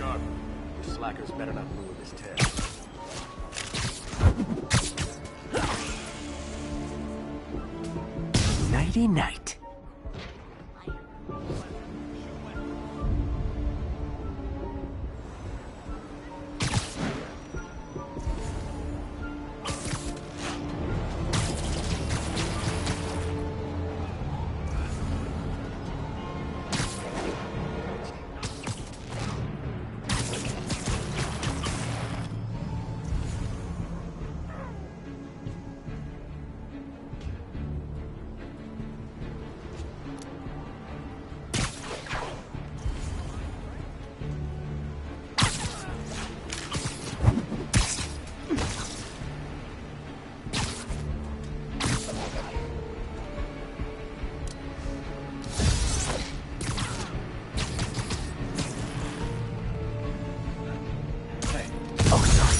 sharp. You slackers better not ruin this test. Nighty-night.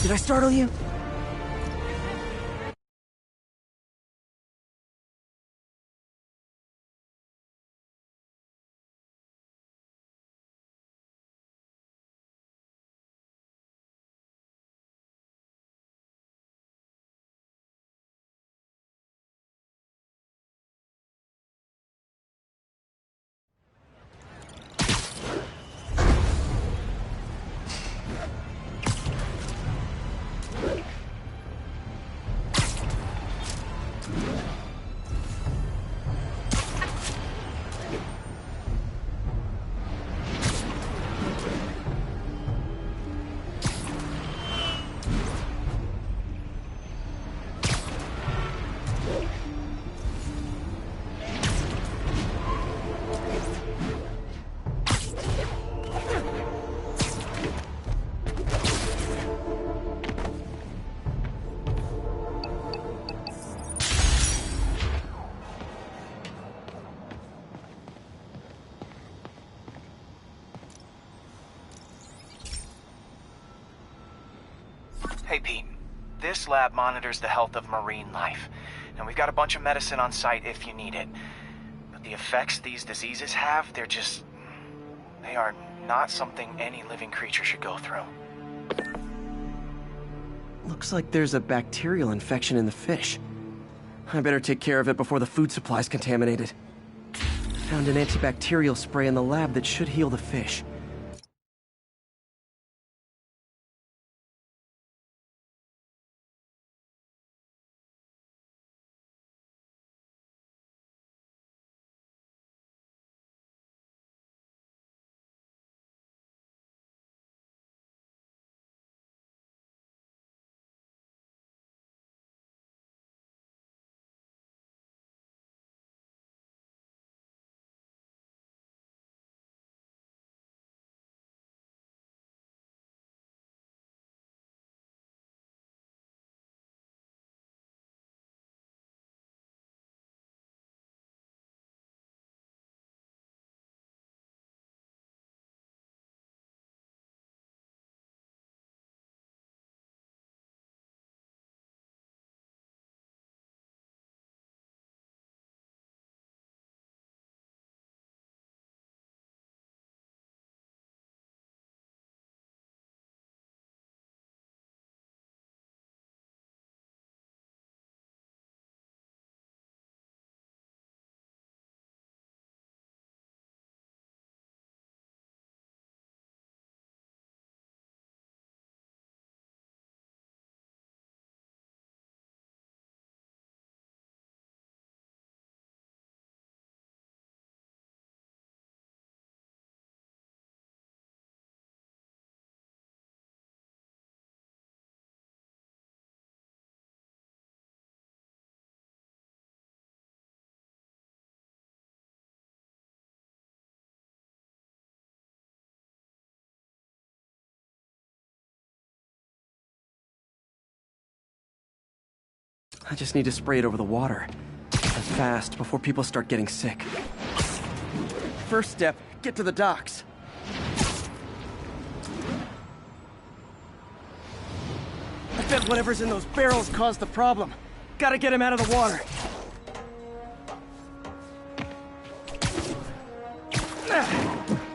Did I startle you? Hey Pete, this lab monitors the health of marine life, and we've got a bunch of medicine on site if you need it. But the effects these diseases have, they are not something any living creature should go through. Looks like there's a bacterial infection in the fish. I better take care of it before the food supply's contaminated. Found an antibacterial spray in the lab that should heal the fish. I just need to spray it over the water. And fast, before people start getting sick. First step, get to the docks. I bet whatever's in those barrels caused the problem. Gotta get him out of the water.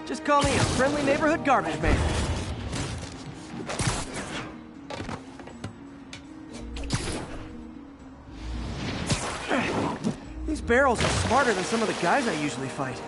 Just call me a friendly neighborhood garbage man. barrels are smarter than some of the guys I usually fight.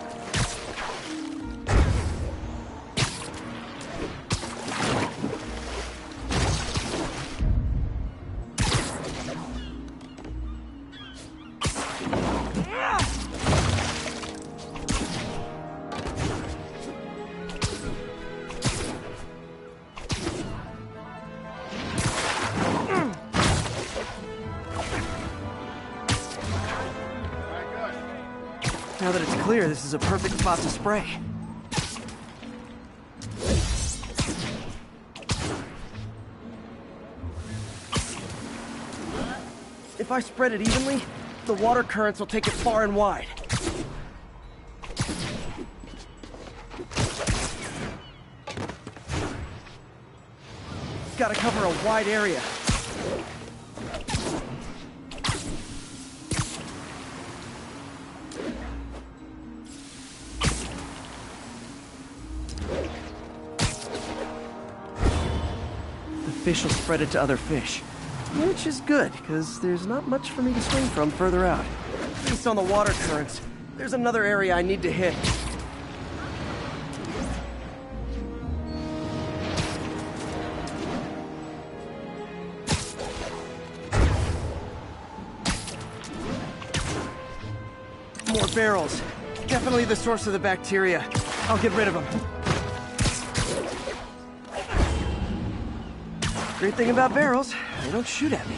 Now that it's clear, this is a perfect spot to spray. If I spread it evenly, the water currents will take it far and wide. Gotta cover a wide area. Fish will spread it to other fish. Which is good, because there's not much for me to swing from further out. Based on the water currents, there's another area I need to hit. More barrels. Definitely the source of the bacteria. I'll get rid of them. Great thing about barrels, they don't shoot at me.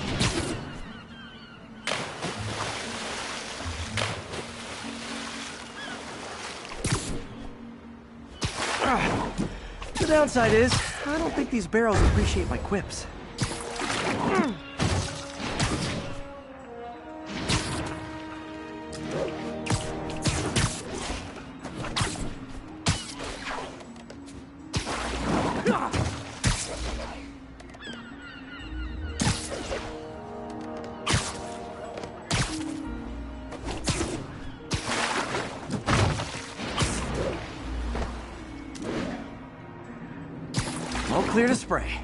The downside is, I don't think these barrels appreciate my quips. All clear to spray.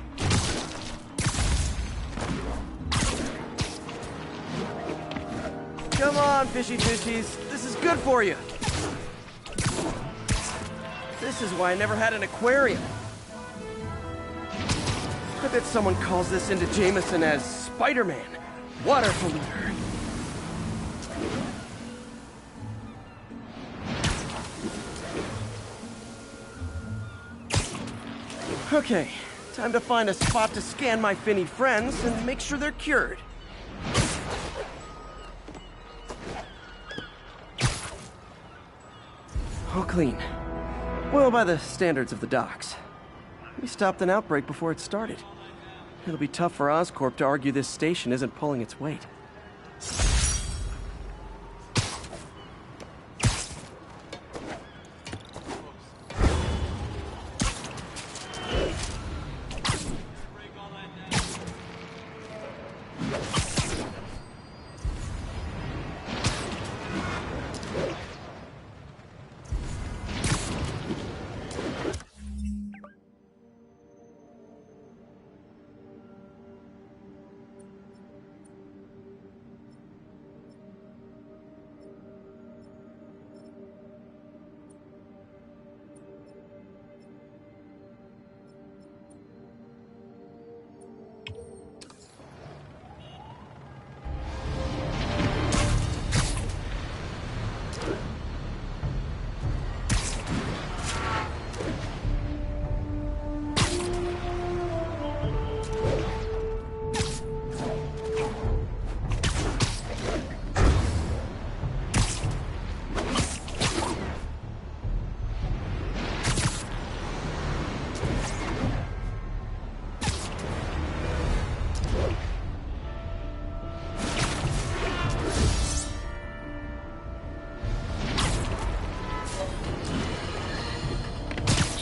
Come on, fishy fishies. This is good for you. This is why I never had an aquarium. I bet someone calls this into Jameson as Spider-Man, water polluter. Okay, time to find a spot to scan my finny friends and make sure they're cured. All clean. Well, by the standards of the docks. We stopped an outbreak before it started. It'll be tough for Oscorp to argue this station isn't pulling its weight.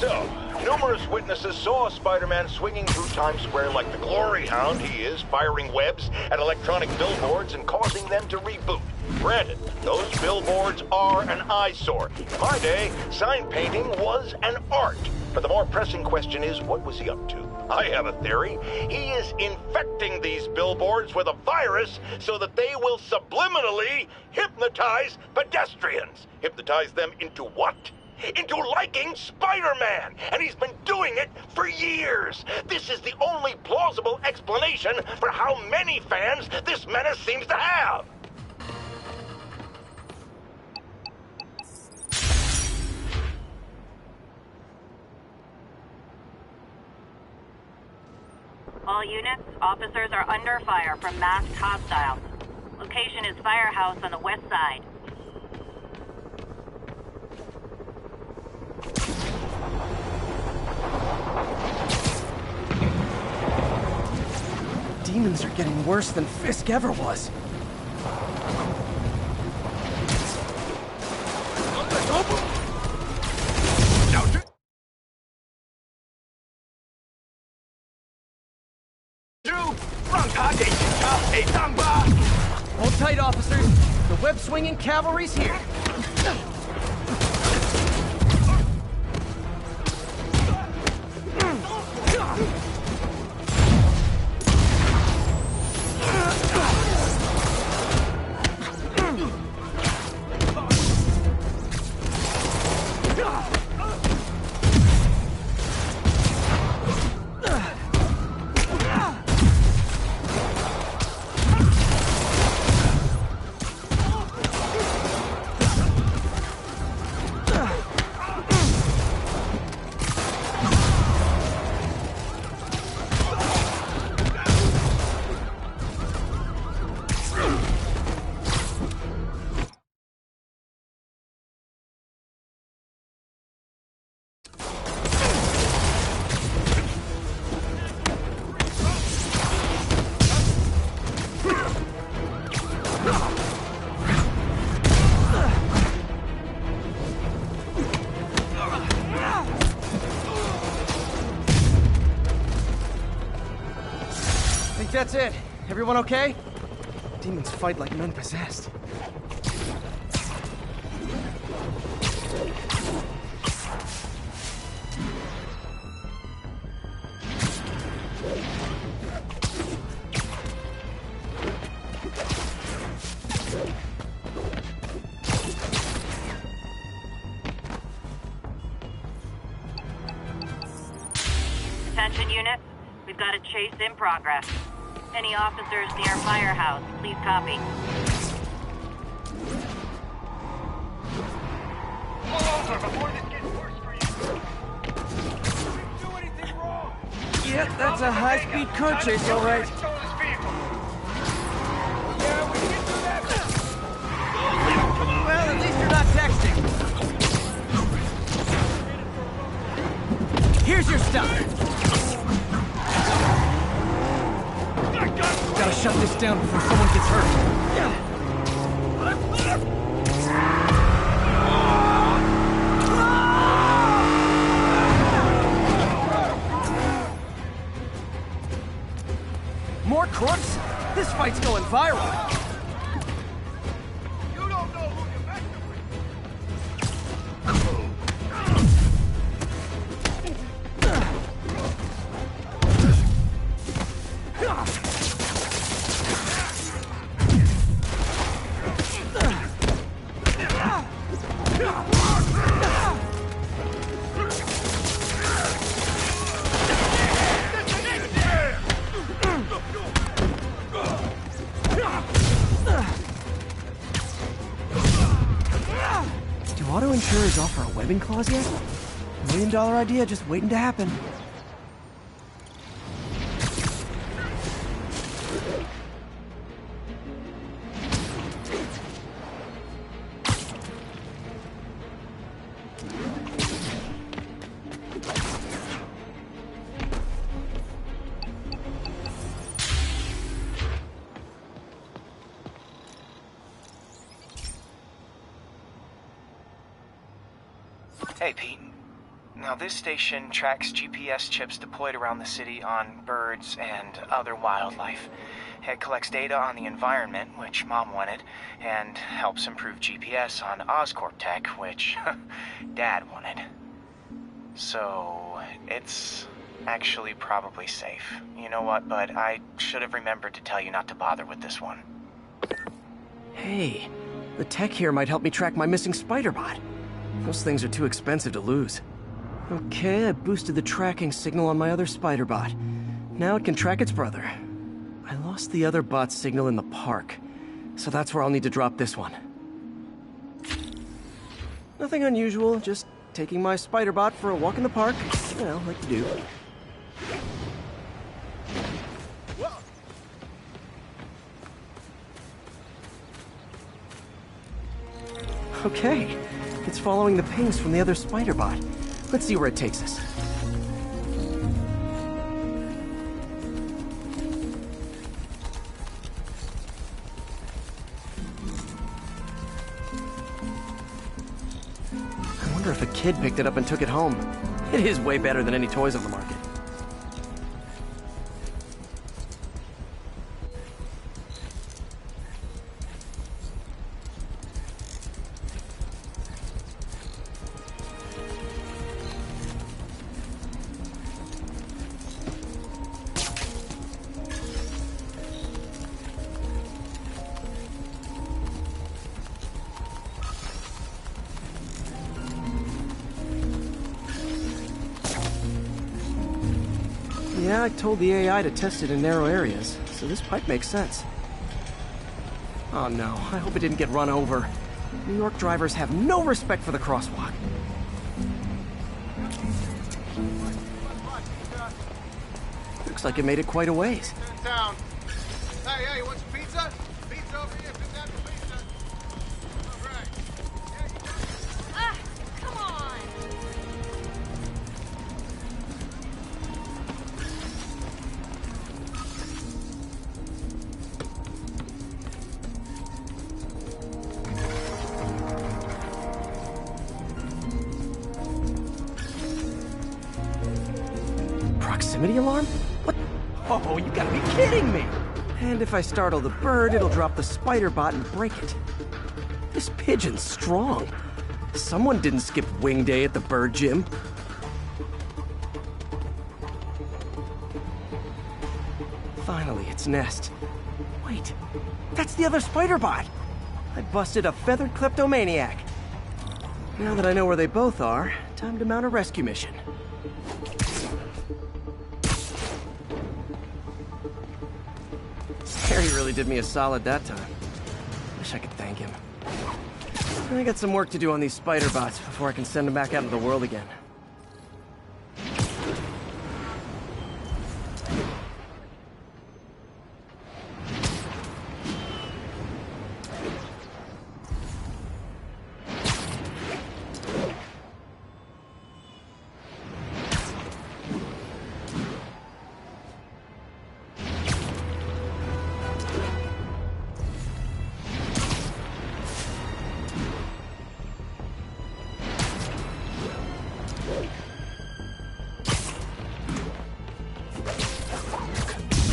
So, numerous witnesses saw Spider-Man swinging through Times Square like the glory hound he is, firing webs at electronic billboards and causing them to reboot. Granted, those billboards are an eyesore. In my day, sign painting was an art. But the more pressing question is, what was he up to? I have a theory. He is infecting these billboards with a virus so that they will subliminally hypnotize pedestrians. Hypnotize them into what? Into liking Spider-Man! And he's been doing it for years! This is the only plausible explanation for how many fans this menace seems to have! All units, officers are under fire from masked hostiles. Location is Firehouse on the west side. Demons are getting worse than Fisk ever was. Hold tight, officers. The web-swinging cavalry's here. That's it. Everyone okay? Demons fight like men possessed. Attention units, we've got a chase in progress. Any officers near Firehouse, please copy. Pull over before this gets worse for you. Didn't do anything wrong. Yep, that's a high-speed car chase, all right. Yeah, we can do that. Well, at least you're not texting. Here's your stuff. Gotta shut this down before someone gets hurt. More corpse? This fight's going viral. You don't know who you're messing with. Do auto insurers offer a webbing clause yet? $1 million idea just waiting to happen. Hey, Pete. Now, this station tracks GPS chips deployed around the city on birds and other wildlife. It collects data on the environment, which Mom wanted, and helps improve GPS on Oscorp tech, which Dad wanted. So, it's actually probably safe. You know what, bud? I should have remembered to tell you not to bother with this one. Hey, the tech here might help me track my missing spider bot. Those things are too expensive to lose. Okay, I boosted the tracking signal on my other spider bot. Now it can track its brother. I lost the other bot's signal in the park, so that's where I'll need to drop this one. Nothing unusual, just taking my spider bot for a walk in the park. You know, like you do. Okay, it's following the pings from the other spider bot. Let's see where it takes us. I wonder if a kid picked it up and took it home. It is way better than any toys on the market. Yeah, I told the AI to test it in narrow areas, so this pipe makes sense. Oh no, I hope it didn't get run over. New York drivers have no respect for the crosswalk. Looks like it made it quite a ways. Down. Hey, you want some pizza? Pizza over here. Pick that pizza. All right. Come on! Proximity alarm? What? Oh, you gotta be kidding me! And if I startle the bird, it'll drop the spider bot and break it. This pigeon's strong. Someone didn't skip wing day at the bird gym. Finally, its nest. Wait, that's the other spider bot! I busted a feathered kleptomaniac. Now that I know where they both are, time to mount a rescue mission. Harry really did me a solid that time. Wish I could thank him. I got some work to do on these spider bots before I can send them back out into the world again.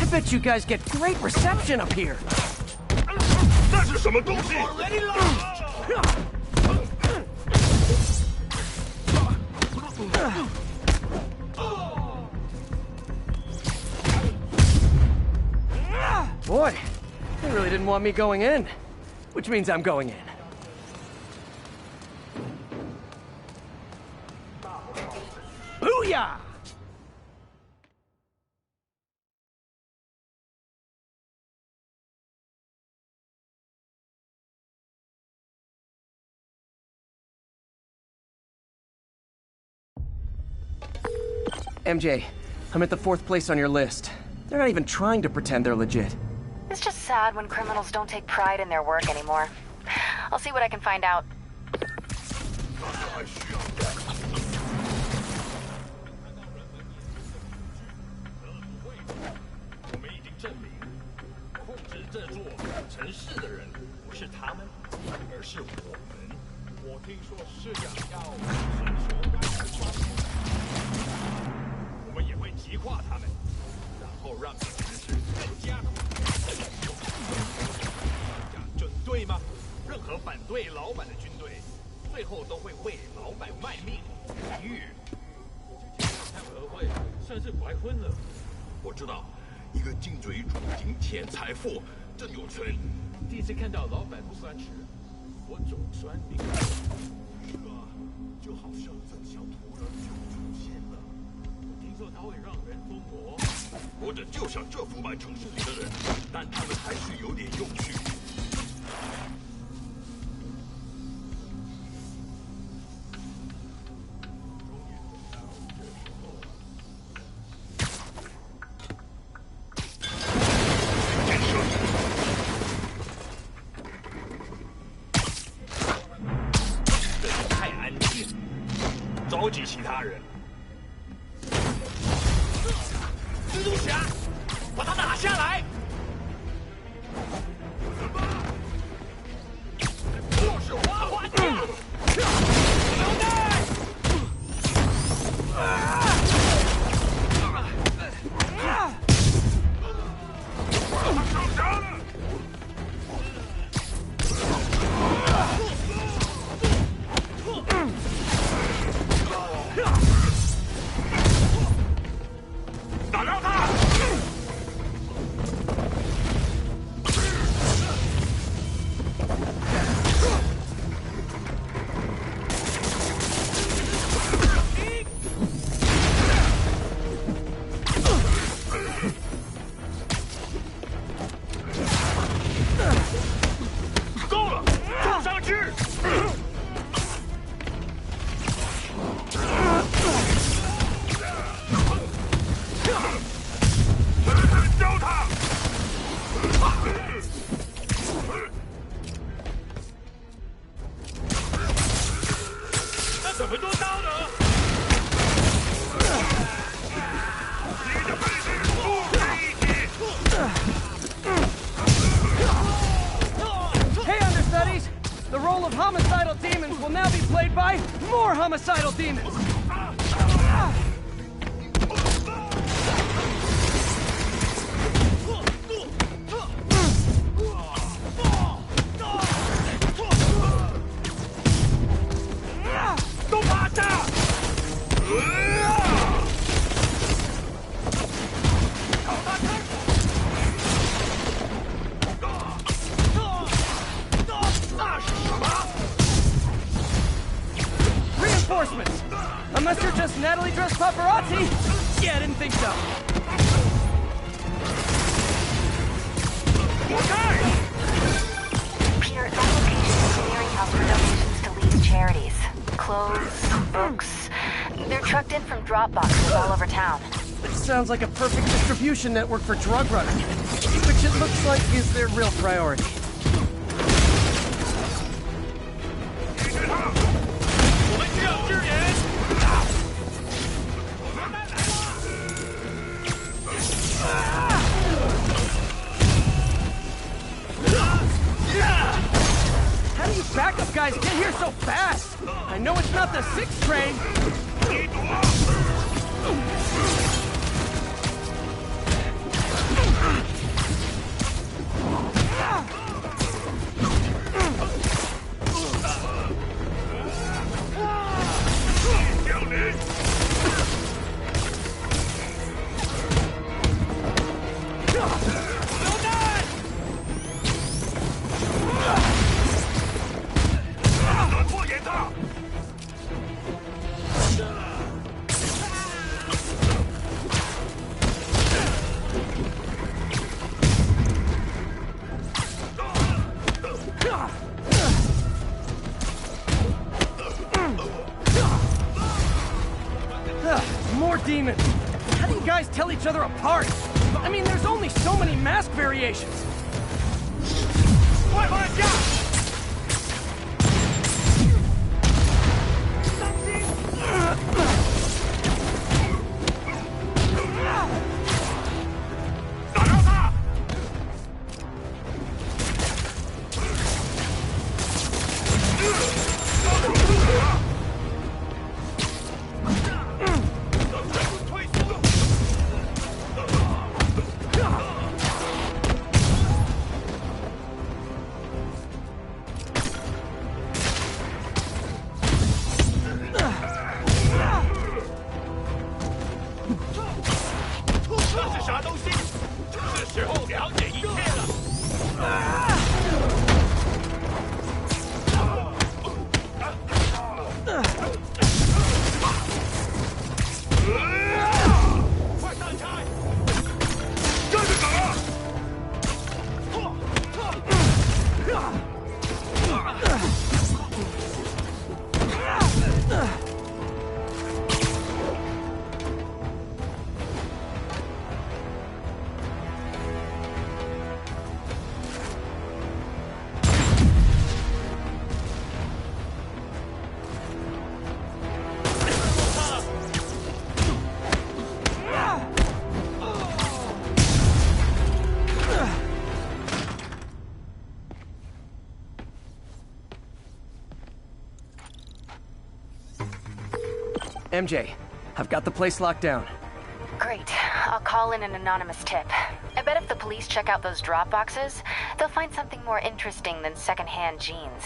I bet you guys get great reception up here. 那是什么东西？ Boy, they really didn't want me going in. Which means I'm going in. Booyah! MJ, I'm at the 4th place on your list. They're not even trying to pretend they're legit. It's just sad when criminals don't take pride in their work anymore. I'll see what I can find out. 我们已经证明，控制这座城市的人不是他们，而是我们。我听说市长要伸手关关，我们也会击垮他们，然后让这个城市更加准对吗？任何反对老板的军队，最后都会为老板卖命。位算是怀婚了。我知道，一个金嘴主金钱财富真有权。第一次看到老板不酸时，我总酸你。是啊，就好像这小突然就出现了。我听说他会让人疯魔，或者就像这腐败城市里的人，但他们还是有点用趣。召集其他人。蜘蛛侠，把他打下来！我是花花匠。脑袋！受伤了！打到他！够了，冲上去！招他！那怎么做到呢？你的本事不值一提。Hey, understudies! The role of homicidal demons will now be played by more homicidal demons! Reinforcements! Unless you're just Natalie dressed paparazzi? Yeah, I didn't think so. Peter, that location is a clearinghouse for donations to Lee's charities. Clothes, books. They're trucked in from drop boxes all over town. Sounds like a perfect distribution network for drug runners, which it looks like is their real priority. 我们需要支援！How do you backup guys get here so fast? I know it's not the 6th train. 你躲！小林。榴弹！拖延他！More demons! How do you guys tell each other apart? I mean, there's only so many mask variations. 快放下！打到他！退缩！时候了解一切了。快上菜！这就走了。MJ, I've got the place locked down. Great. I'll call in an anonymous tip. I bet if the police check out those drop boxes, they'll find something more interesting than secondhand jeans.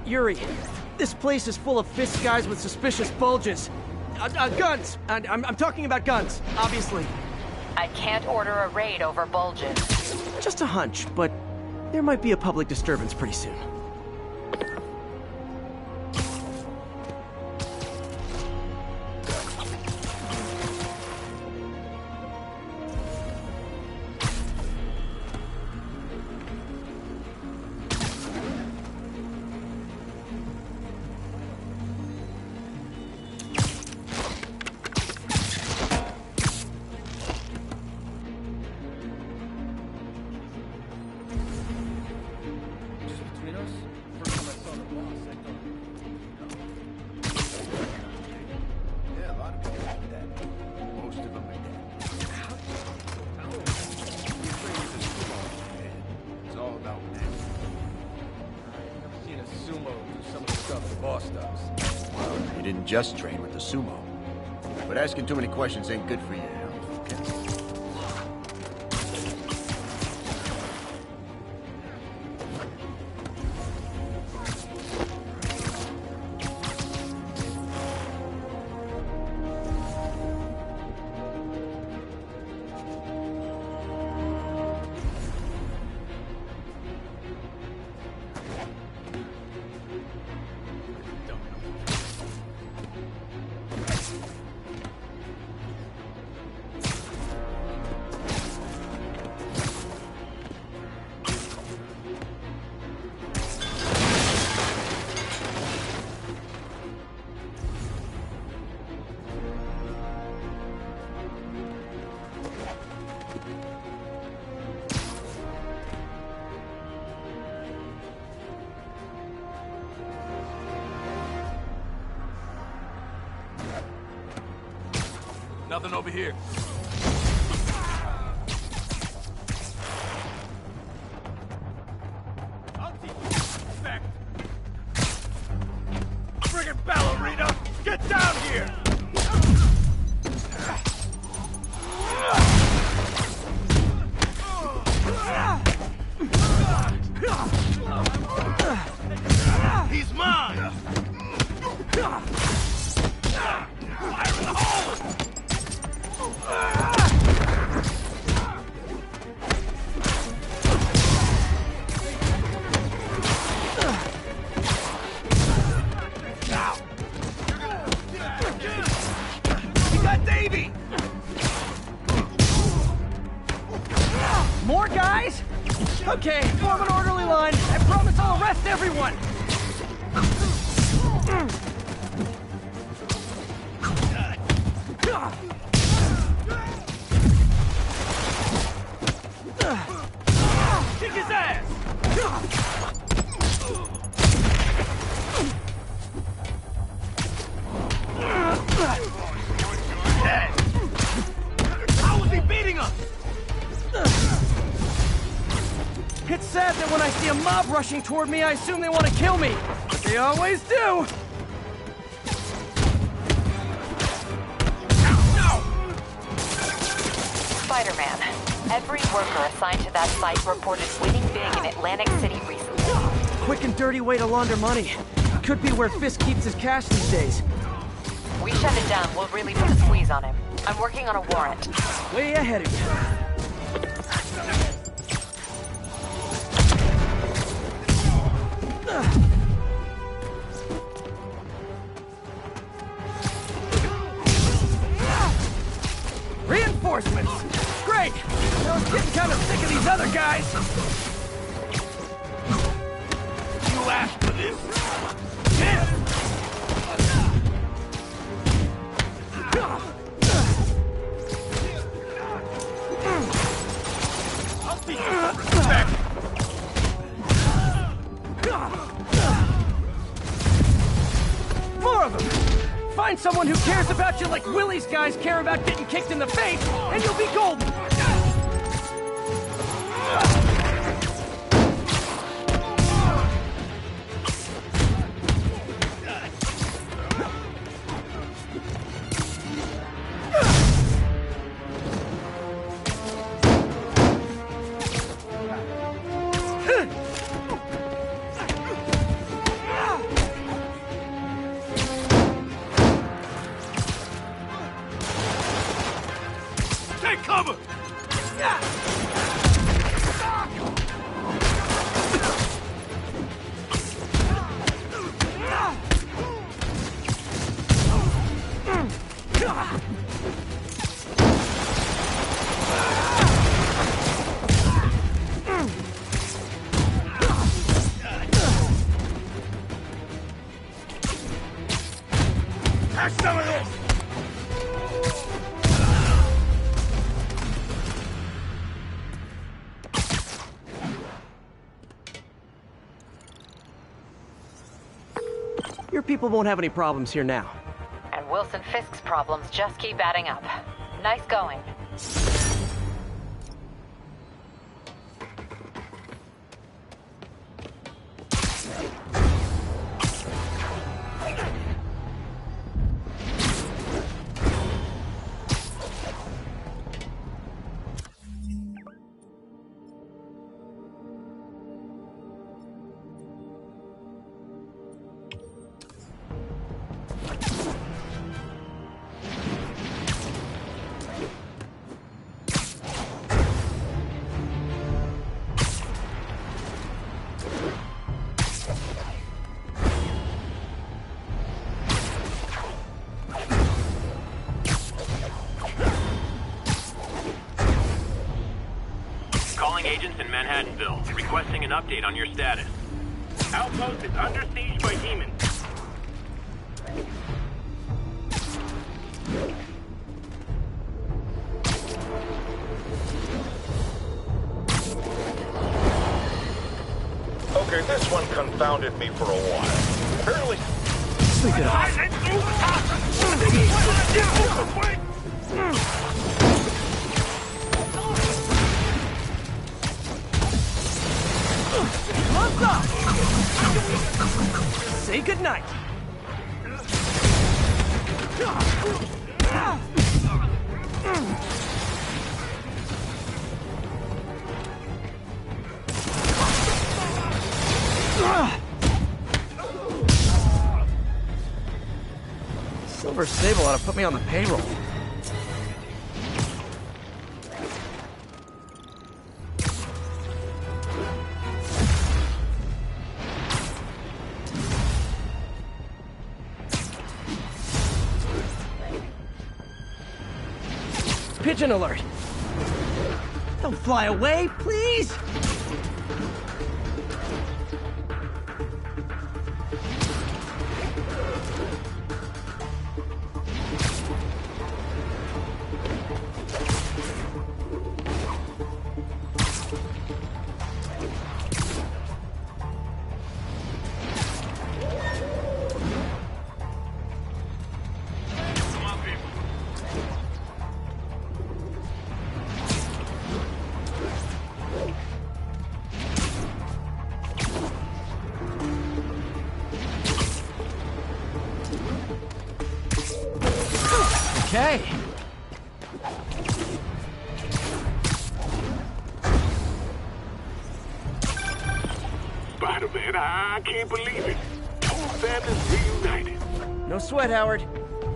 Yuri, this place is full of fist guys with suspicious bulges. Guns! And I'm talking about guns, obviously. I can't order a raid over bulges. Just a hunch, but there might be a public disturbance pretty soon. didn't just train with the sumo. But asking too many questions ain't good for you, okay? Nothing over here. I'll teach you respect. Friggin' ballerina! Get down here! He's mine! Fire in the hole! We got Davey! More guys? Okay, form an orderly line. I promise I'll arrest everyone. Kick his ass! How was he beating us? It's sad that when I see a mob rushing toward me, I assume they want to kill me. But they always do. Spider-Man, every worker assigned to that site reported winning big in Atlantic City recently. Quick and dirty way to launder money. Could be where Fisk keeps his cash these days. We shut it down, we'll really put a squeeze on him. I'm working on a warrant. Way ahead of you. Reinforcements! Great! I was getting kind of sick of these other guys. You asked for this. I'll teach you some respect. More of them! Find someone who cares about you like Willie's guys care about getting kicked in the face, and you'll be golden! Take cover! Have some of this! Your people won't have any problems here now. And Wilson Fisk's problems just keep adding up. Nice going. agents in Manhattanville, requesting an update on your status. Outpost is under siege by demons. Okay, this one confounded me for a while. Apparently... Sleep it off. Say goodnight. Silver Sable ought to put me on the payroll. Pigeon alert! Don't fly away, please! Okay. Spider-Man, I can't believe it. Two families reunited. No sweat, Howard.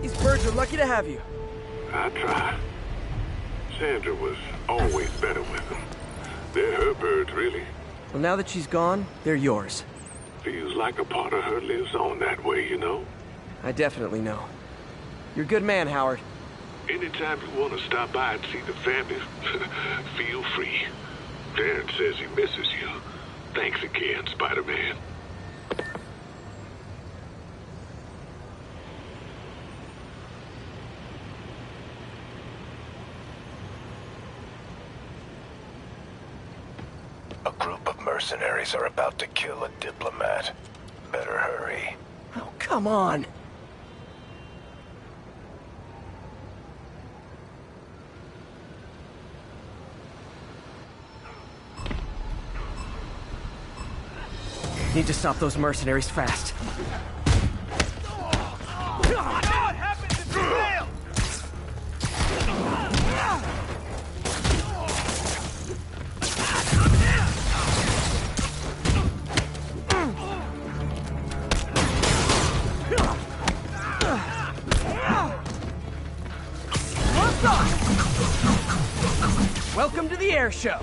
These birds are lucky to have you. I try. Sandra was always better with them. They're her birds, really. Well, now that she's gone, they're yours. Feels like a part of her lives on that way, you know? I definitely know. You're a good man, Howard. Anytime you want to stop by and see the family, feel free. Darren says he misses you. Thanks again, Spider-Man. A group of mercenaries are about to kill a diplomat. Better hurry. Oh, come on! Need to stop those mercenaries fast. What happens if you fail? Welcome to the air show.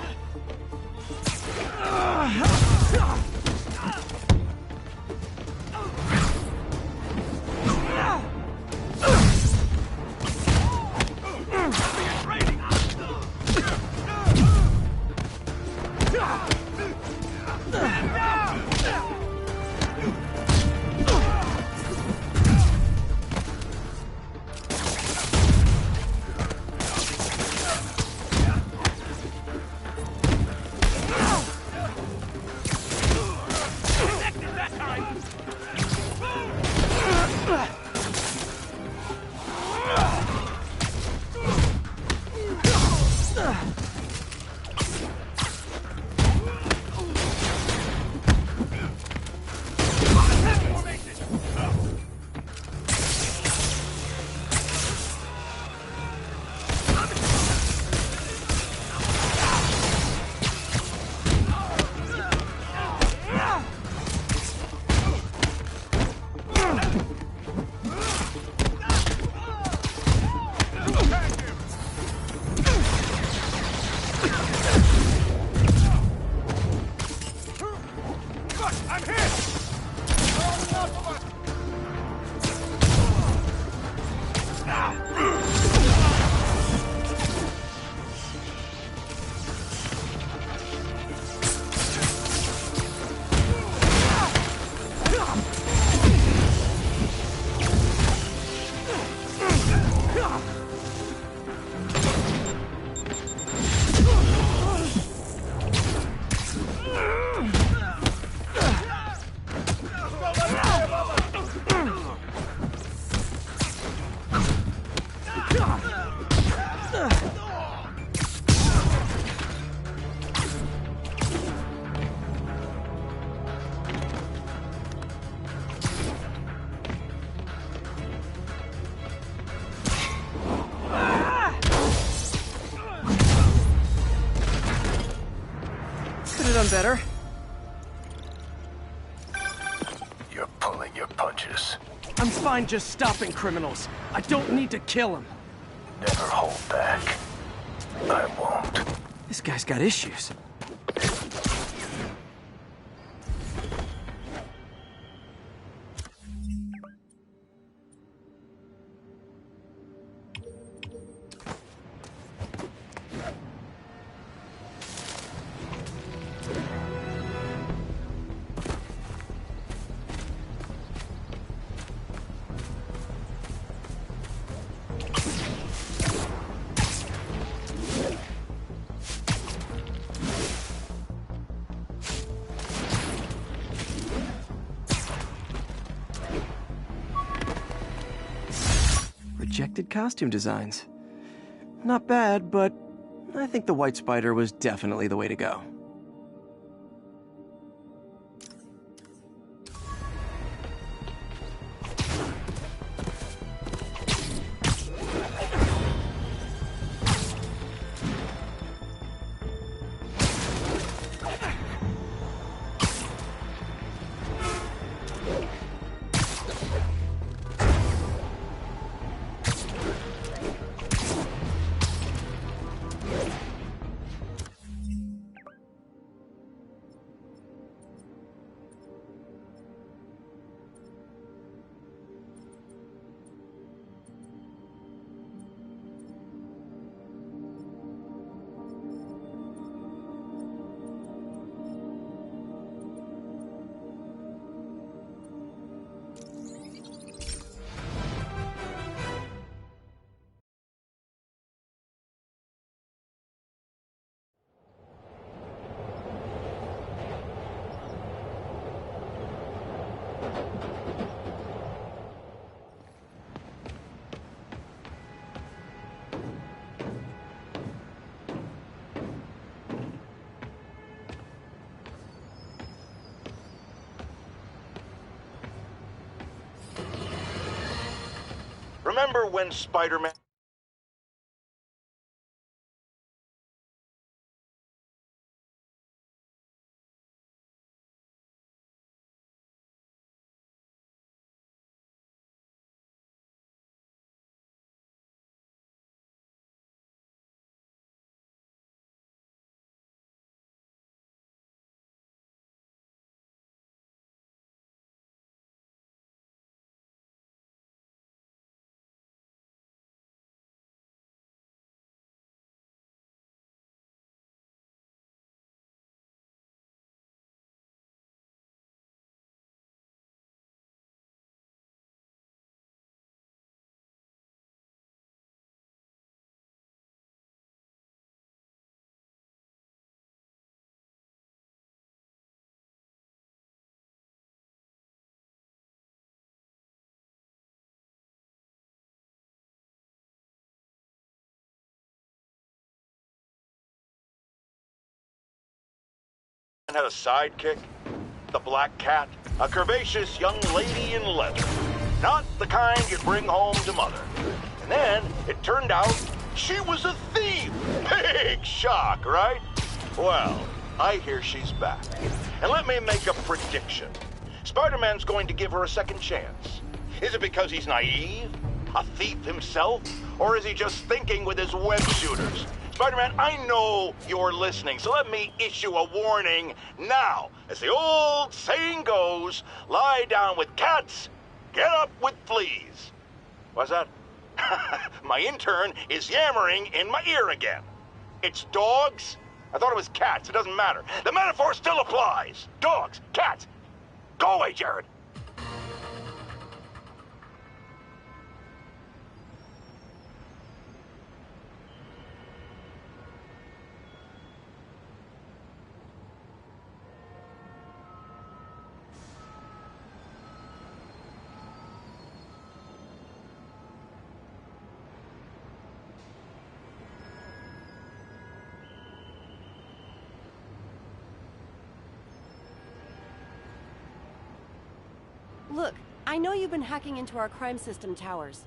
done better. You're pulling your punches. I'm fine just stopping criminals. I don't need to kill them. Never hold back. I won't. This guy's got issues. Rejected costume designs. Not bad, but I think the White Spider was definitely the way to go. Remember when Spider-Man... had a sidekick, the Black Cat, a curvaceous young lady in leather. Not the kind you'd bring home to mother. And then it turned out she was a thief. Big shock, right? Well, I hear she's back. And let me make a prediction. Spider-Man's going to give her a second chance. Is it because he's naive, a thief himself, or is he just thinking with his web shooters? Spider-Man, I know you're listening, so let me issue a warning now. As the old saying goes, lie down with cats, get up with fleas. What's that? My intern is yammering in my ear again. It's dogs? I thought it was cats. It doesn't matter. The metaphor still applies. Dogs, cats. Go away, Jared. Look, I know you've been hacking into our crime system towers.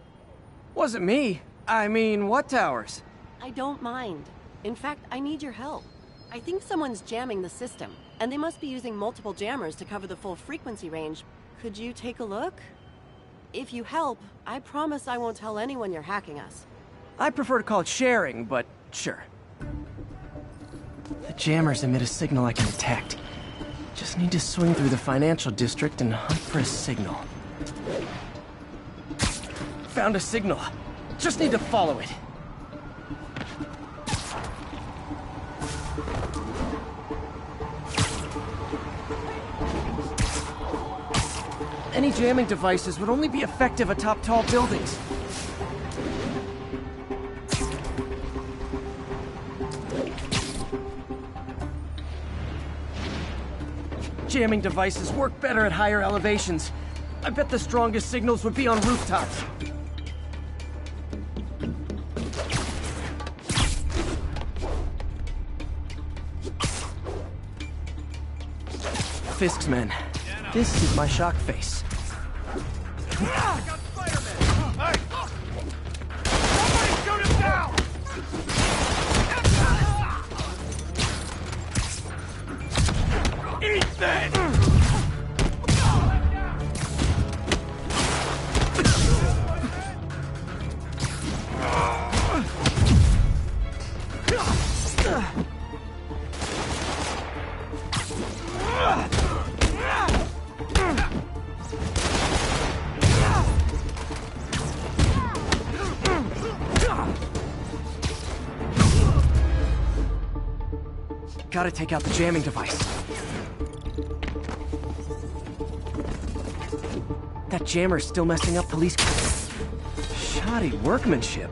Wasn't me. I mean, what towers? I don't mind. In fact, I need your help. I think someone's jamming the system, and they must be using multiple jammers to cover the full frequency range. Could you take a look? If you help, I promise I won't tell anyone you're hacking us. I prefer to call it sharing, but sure. The jammers emit a signal I can detect. Just need to swing through the financial district and hunt for a signal. Found a signal. Just need to follow it. Any jamming devices would only be effective atop tall buildings. Jamming devices work better at higher elevations. I bet the strongest signals would be on rooftops. Fisk's men. This is my shock face. Eat that! Gotta take out the jamming device. That jammer's still messing up police cars. Shoddy workmanship.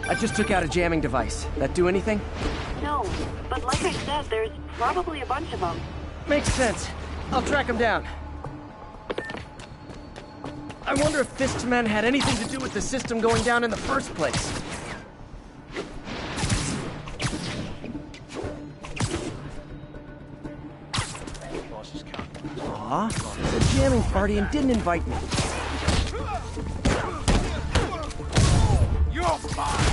I just took out a jamming device. That do anything? No, but like I said, there's probably a bunch of them. Makes sense. I'll track them down. I wonder if Fisk's men had anything to do with the system going down in the first place. Aw, it's a jamming party and didn't invite me. You're fine!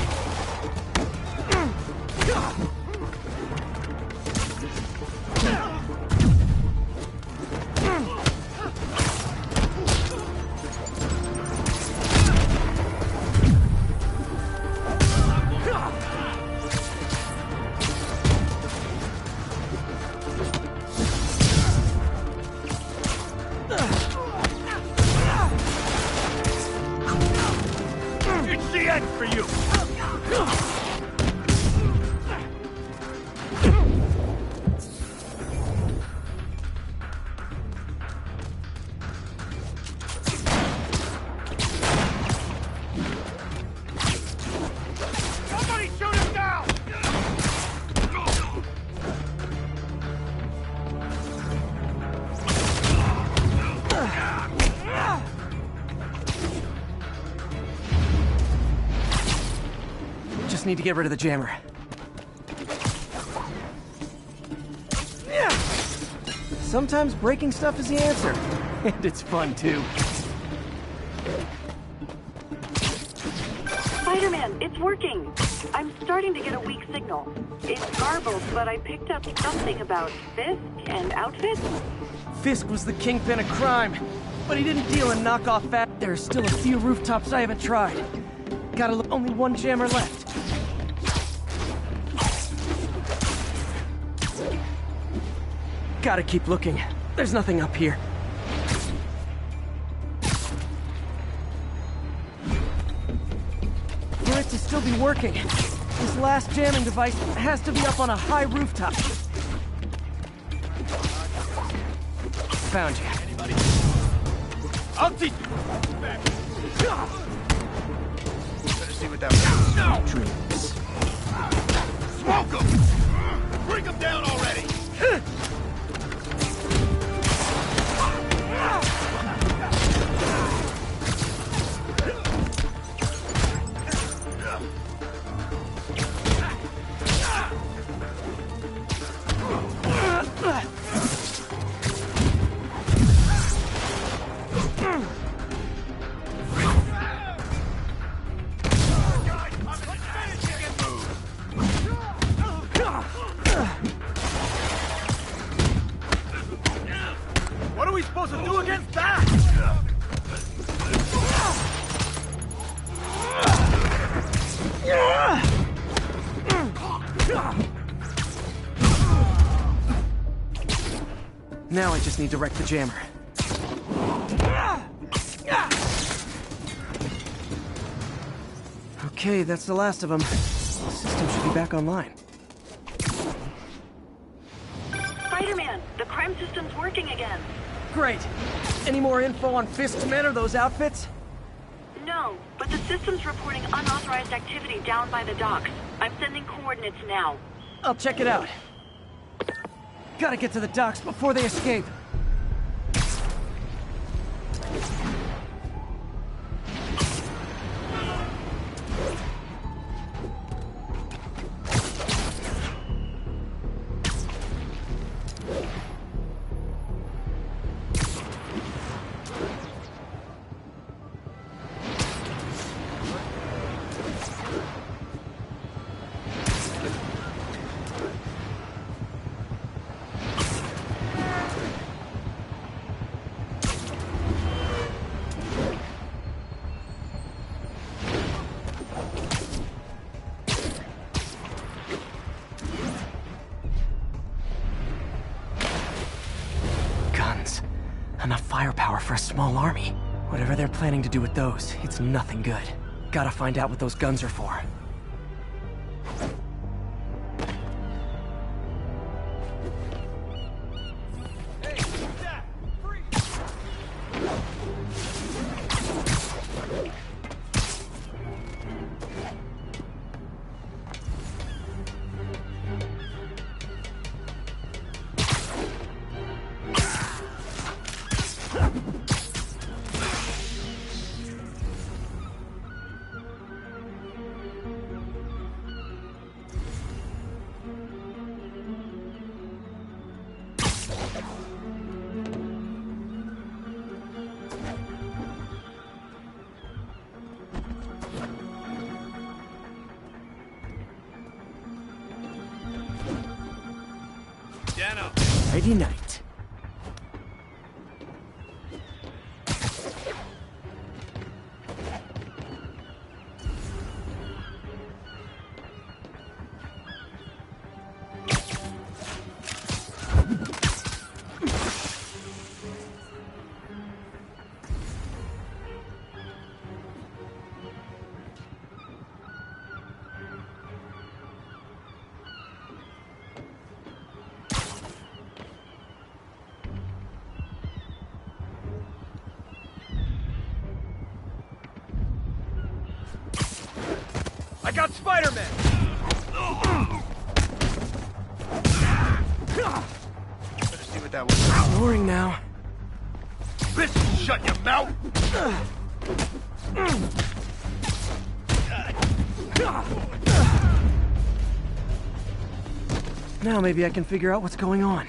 It's the end for you! Somebody shoot him down! Just need to get rid of the jammer. Sometimes breaking stuff is the answer. And it's fun, too. Spider-Man, it's working! I'm starting to get a weak signal. It's garbled, but I picked up something about Fisk and outfits. Fisk was the kingpin of crime, but he didn't deal in knockoff fat. There's still a few rooftops I haven't tried. Gotta look, only one jammer left. Gotta keep looking. There's nothing up here. For it to still be working, this last jamming device has to be up on a high rooftop. Found you. I'll teach you! Better see what that was. No! Dreams. Smoke him! Bring him down already! Now I just need to wreck the jammer. Okay, that's the last of them. The system should be back online. Spider-Man, the crime system's working again. Great. Any more info on Fisk's men or those outfits? No, but the system's reporting unauthorized activity down by the docks. I'm sending coordinates now. I'll check it out. Gotta get to the docks before they escape. Enough firepower for a small army. Whatever they're planning to do with those, it's nothing good. Gotta find out what those guns are for. Friday night. I got Spider-Man! Better see what that was. Boring now. This will shut your mouth! Now maybe I can figure out what's going on.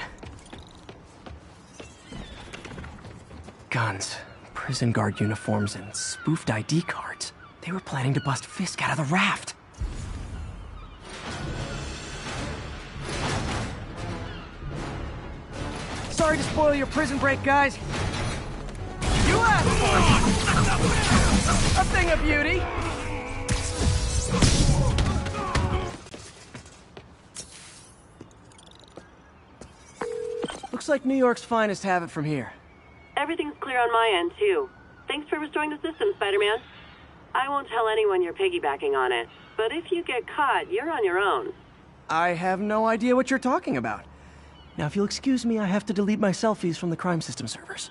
Guns, prison guard uniforms, and spoofed ID cards. They were planning to bust Fisk out of the raft. Sorry to spoil your prison break, guys. You asked for it! A thing of beauty! Looks like New York's finest have it from here. Everything's clear on my end, too. Thanks for restoring the system, Spider-Man. I won't tell anyone you're piggybacking on it, but if you get caught, you're on your own. I have no idea what you're talking about. Now, if you'll excuse me, I have to delete my selfies from the crime system servers.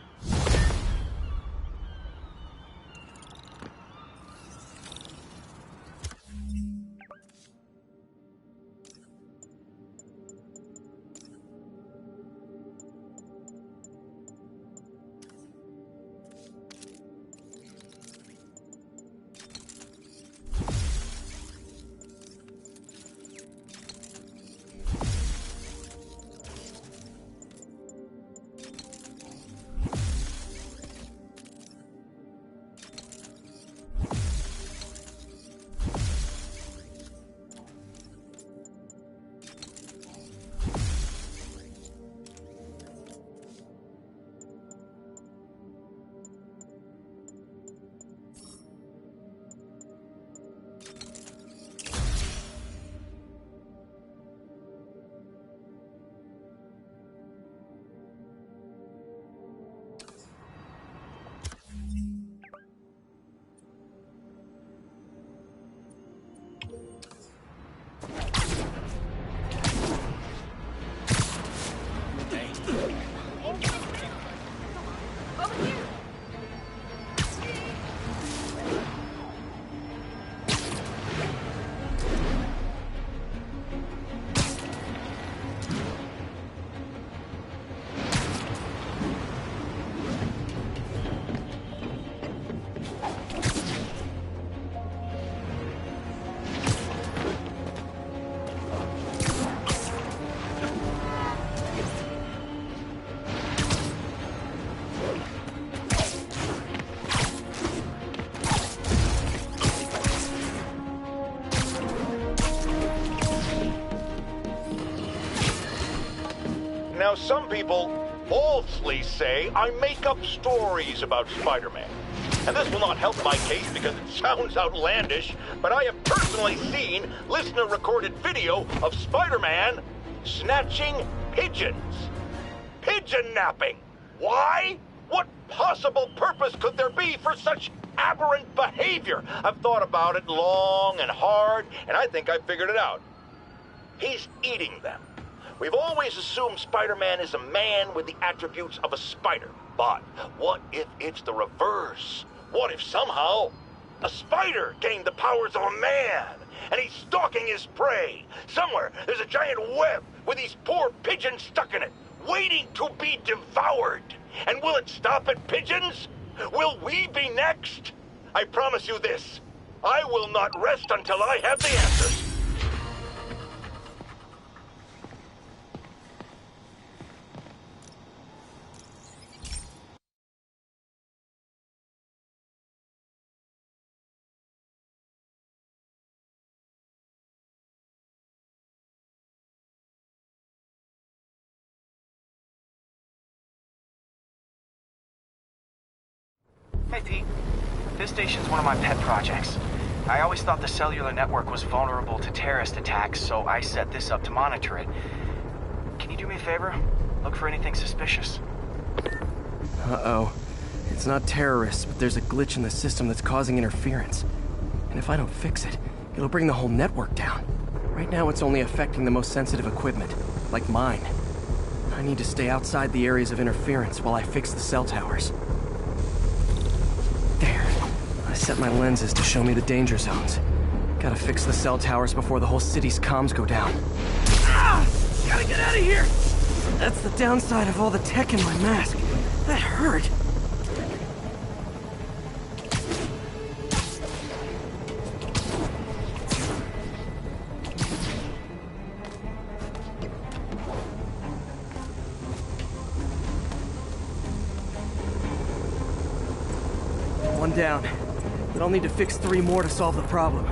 Now, some people falsely say I make up stories about Spider-Man. And this will not help my case because it sounds outlandish, but I have personally seen listener-recorded video of Spider-Man snatching pigeons. Pigeon napping. Why? What possible purpose could there be for such aberrant behavior? I've thought about it long and hard, and I think I've figured it out. He's eating them. We've always assumed Spider-Man is a man with the attributes of a spider. But what if it's the reverse? What if somehow a spider gained the powers of a man and he's stalking his prey? Somewhere there's a giant web with these poor pigeons stuck in it, waiting to be devoured. And will it stop at pigeons? Will we be next? I promise you this. I will not rest until I have the answers. Hey, Pete. This station's one of my pet projects. I always thought the cellular network was vulnerable to terrorist attacks, so I set this up to monitor it. Can you do me a favor? Look for anything suspicious. Uh-oh. It's not terrorists, but there's a glitch in the system that's causing interference. And if I don't fix it, it'll bring the whole network down. Right now it's only affecting the most sensitive equipment, like mine. I need to stay outside the areas of interference while I fix the cell towers. There. I set my lenses to show me the danger zones. Gotta fix the cell towers before the whole city's comms go down. Ah! Gotta get out of here! That's the downside of all the tech in my mask. That hurt. One down. But I'll need to fix 3 more to solve the problem.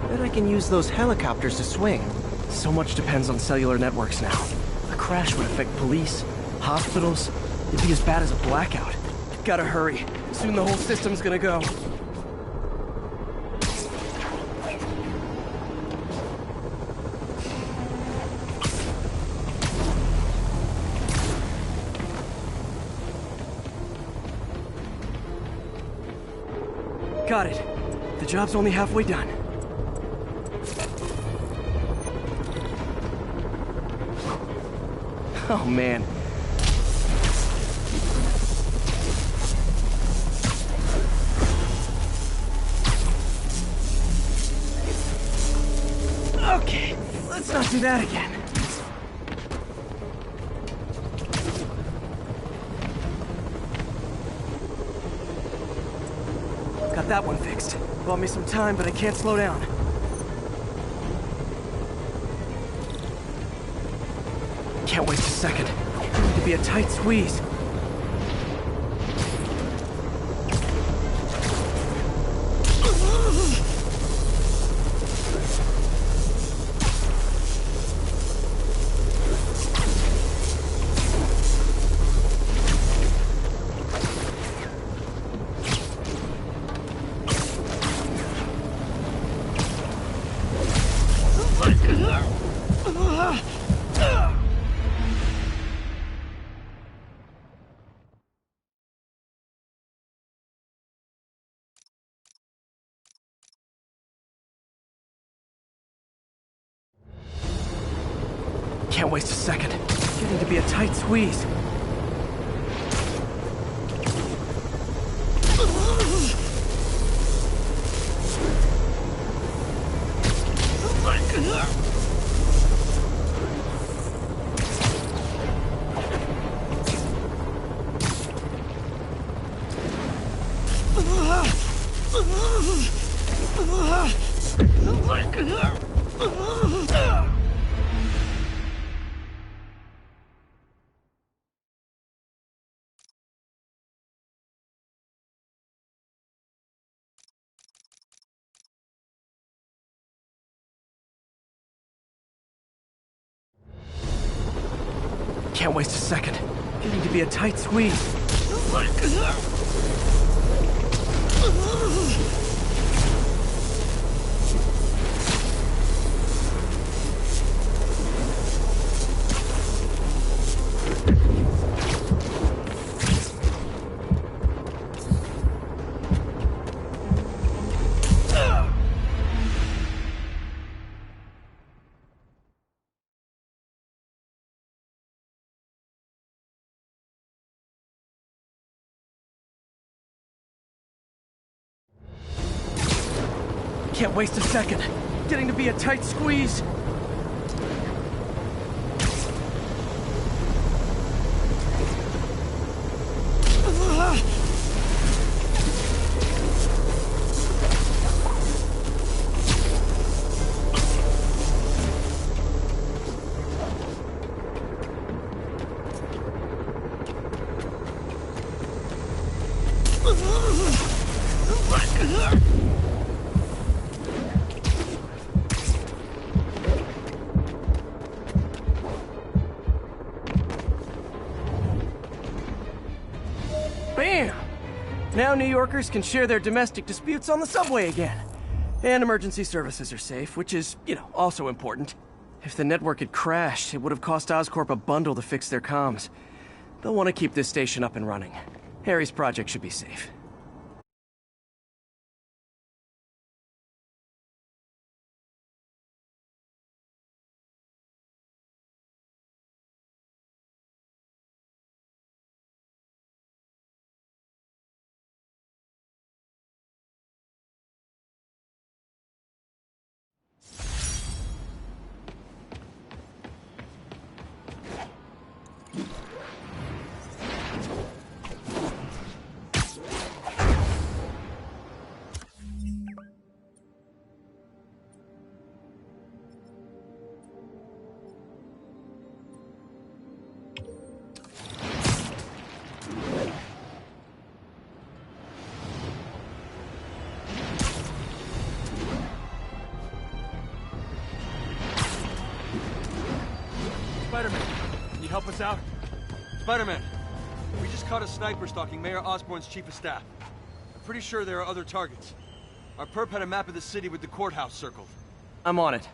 Bet I can use those helicopters to swing. So much depends on cellular networks now. A crash would affect police, hospitals. It'd be as bad as a blackout. Gotta hurry. Soon the whole system's gonna go. Got it. The job's only halfway done. Oh, man. Okay, let's not do that again. Got that one fixed. Bought me some time, but I can't slow down. Can't waste a second. It's going to be a tight squeeze. Can't waste a second. It's getting to be a tight squeeze. Can't waste a second. Getting to be a tight squeeze. Can't waste a second. Getting to be a tight squeeze. Bam! Now New Yorkers can share their domestic disputes on the subway again. And emergency services are safe, which is, also important. If the network had crashed, it would have cost Oscorp a bundle to fix their comms. They'll want to keep this station up and running. Harry's project should be safe. Spider-Man, can you help us out? Spider-Man, we just caught a sniper stalking Mayor Osborn's chief of staff. I'm pretty sure there are other targets. Our perp had a map of the city with the courthouse circled. I'm on it.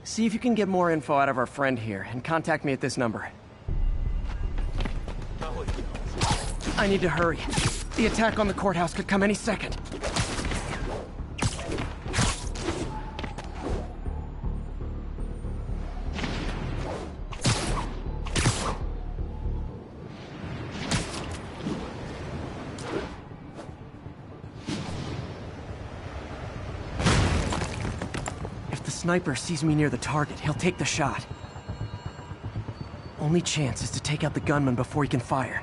See if you can get more info out of our friend here, and contact me at this number. I need to hurry. The attack on the courthouse could come any second. Sniper sees me near the target, he'll take the shot. Only chance is to take out the gunman before he can fire.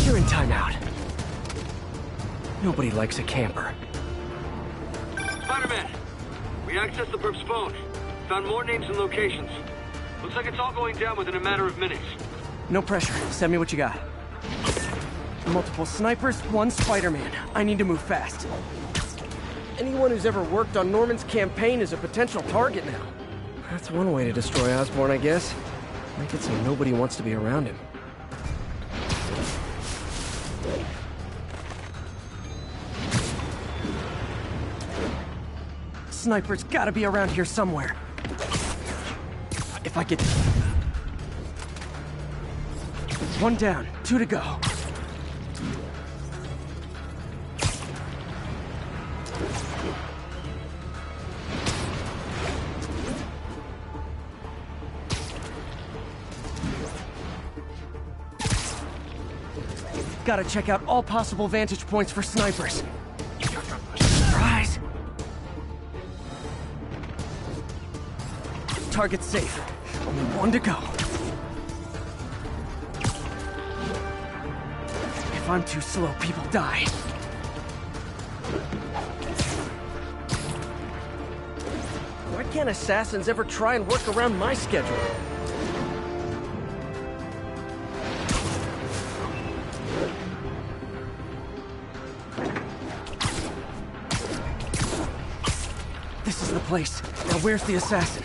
You're in timeout. Nobody likes a camper. Spider-Man! We accessed the perp's phone. Found more names and locations. Looks like it's all going down within a matter of minutes. No pressure. Send me what you got. Multiple snipers, one Spider-Man. I need to move fast. Anyone who's ever worked on Norman's campaign is a potential target now. That's one way to destroy Osborn, I guess. Make it so nobody wants to be around him. Sniper's gotta be around here somewhere. If I get... One down, 2 to go. Gotta check out all possible vantage points for snipers. Surprise! Target safe. Only 1 to go. If I'm too slow, people die. Why can't assassins ever try and work around my schedule? place. Now where's the assassin?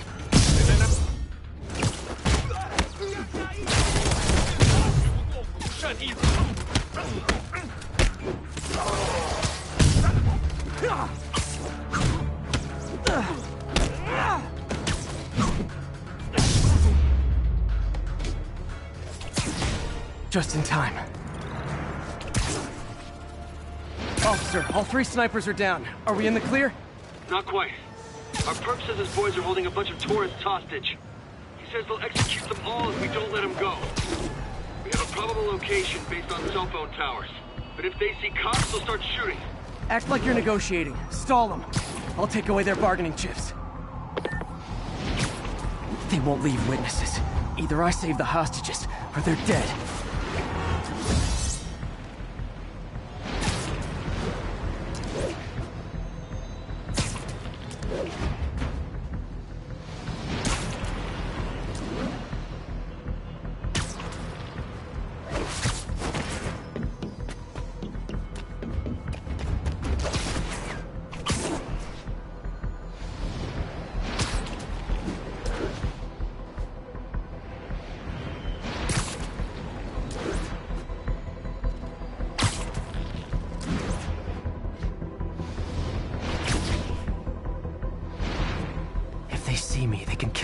Just in time. Officer, all 3 snipers are down. Are we in the clear? Not quite. Our perp says his boys are holding a bunch of tourists hostage. He says they'll execute them all if we don't let them go. We have a probable location based on cell phone towers. But if they see cops, they'll start shooting. Act like you're negotiating. Stall them. I'll take away their bargaining chips. They won't leave witnesses. Either I save the hostages, or they're dead.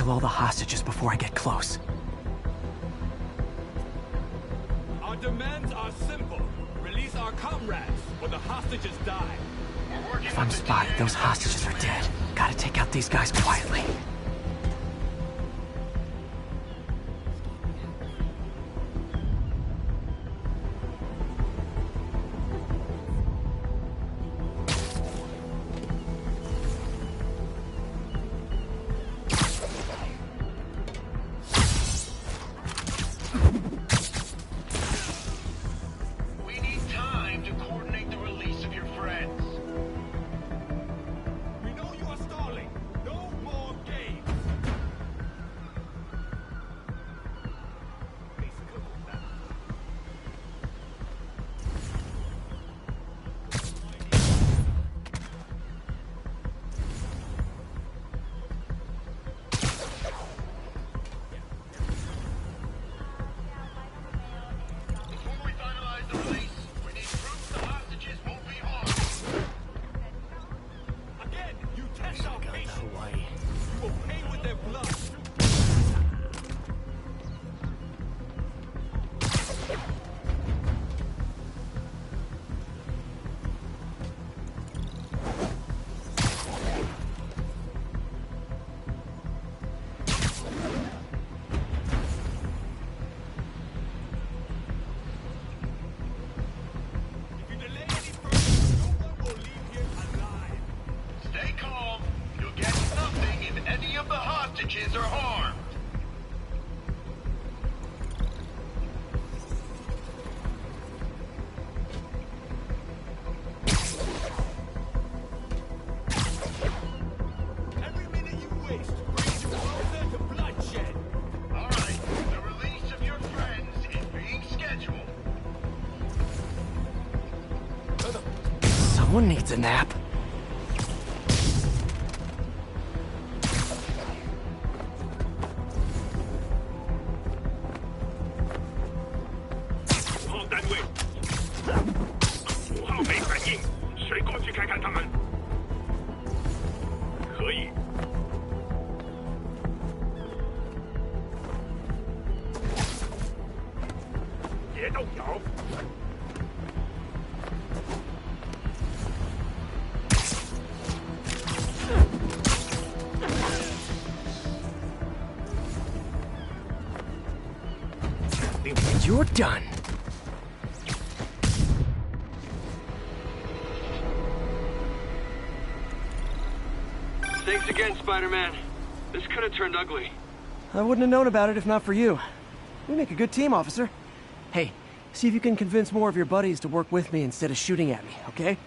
All the hostages before I get close. Our demands are simple. Release our comrades, or the hostages die. If I'm spotted, those hostages are dead. Gotta take out these guys quietly. Are harmed. Every minute you waste brings you closer to bloodshed. All right, the release of your friends is being scheduled. Someone needs a nap. You're done. Thanks again, Spider-Man. This could have turned ugly. I wouldn't have known about it if not for you. We make a good team, officer. Hey, see if you can convince more of your buddies to work with me instead of shooting at me, okay?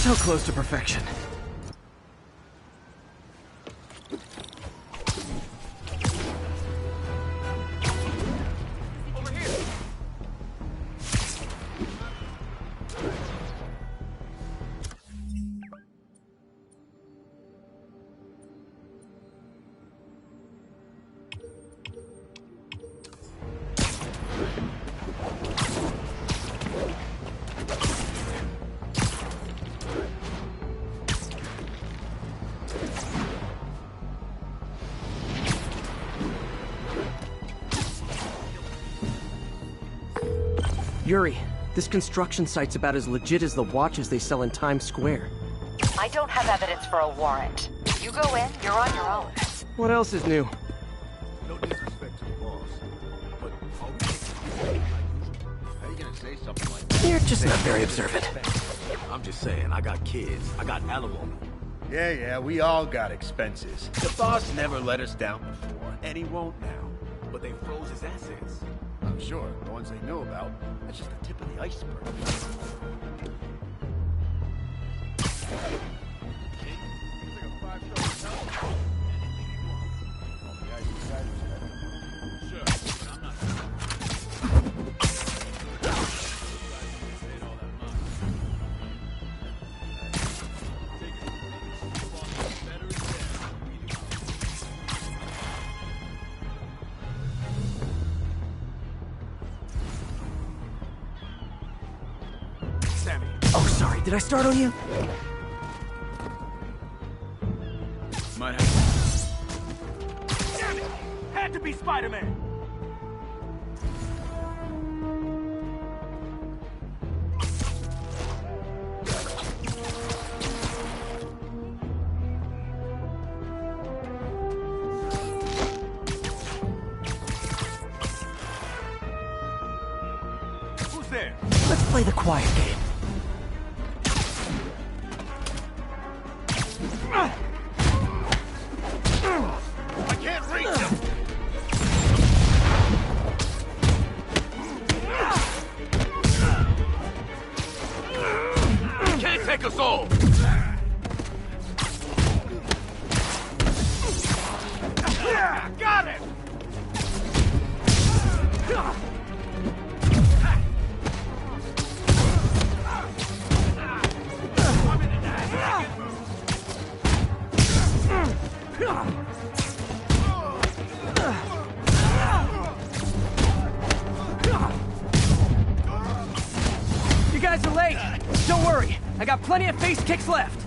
So close to perfection. Yuri, this construction site's about as legit as the watches they sell in Times Square. I don't have evidence for a warrant. You go in, you're on your own. What else is new? No disrespect to the boss, but how are you gonna say something like that? You're just not very observant. I'm just saying, I got kids. I got alimony. Yeah, we all got expenses. The boss never let us down before, and he won't now. But they froze his assets. I'm sure, the ones they know about, that's just the tip of the iceberg. Oh, sorry, did I start on you? Might have. Damn it! Had to be Spider-Man! Who's there? Let's play the quiet game. I can't reach him! He can't take us all! Got it! You guys are late. Don't worry, I got plenty of face kicks left.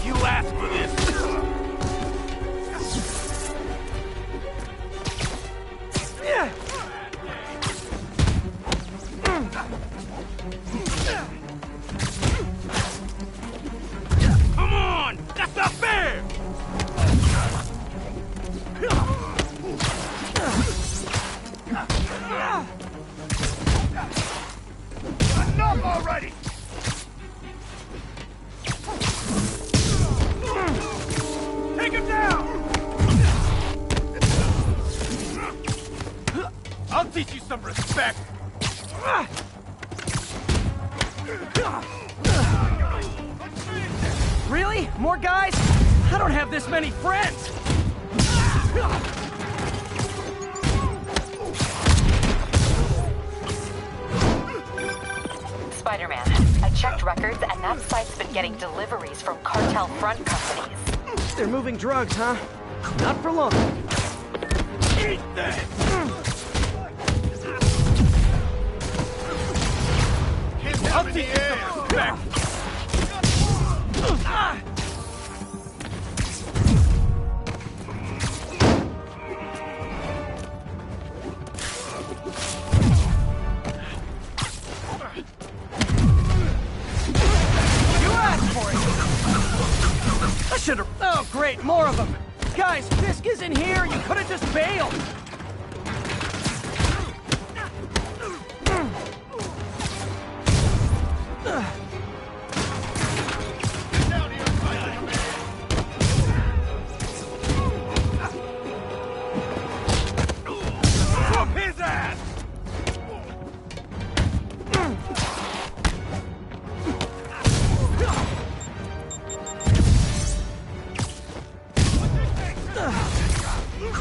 You asked for this! Come on! That's not fair! Enough already! Take him down! I'll teach you some respect! Really? More guys? I don't have this many friends! Spider-Man, I checked records and that site's been getting deliveries from cartel front companies. They're moving drugs, huh? Not for long. Eat that! I'll teach you some respect! Great, more of them! Guys, Fisk is in here! You could've just bailed! Whoop his ass!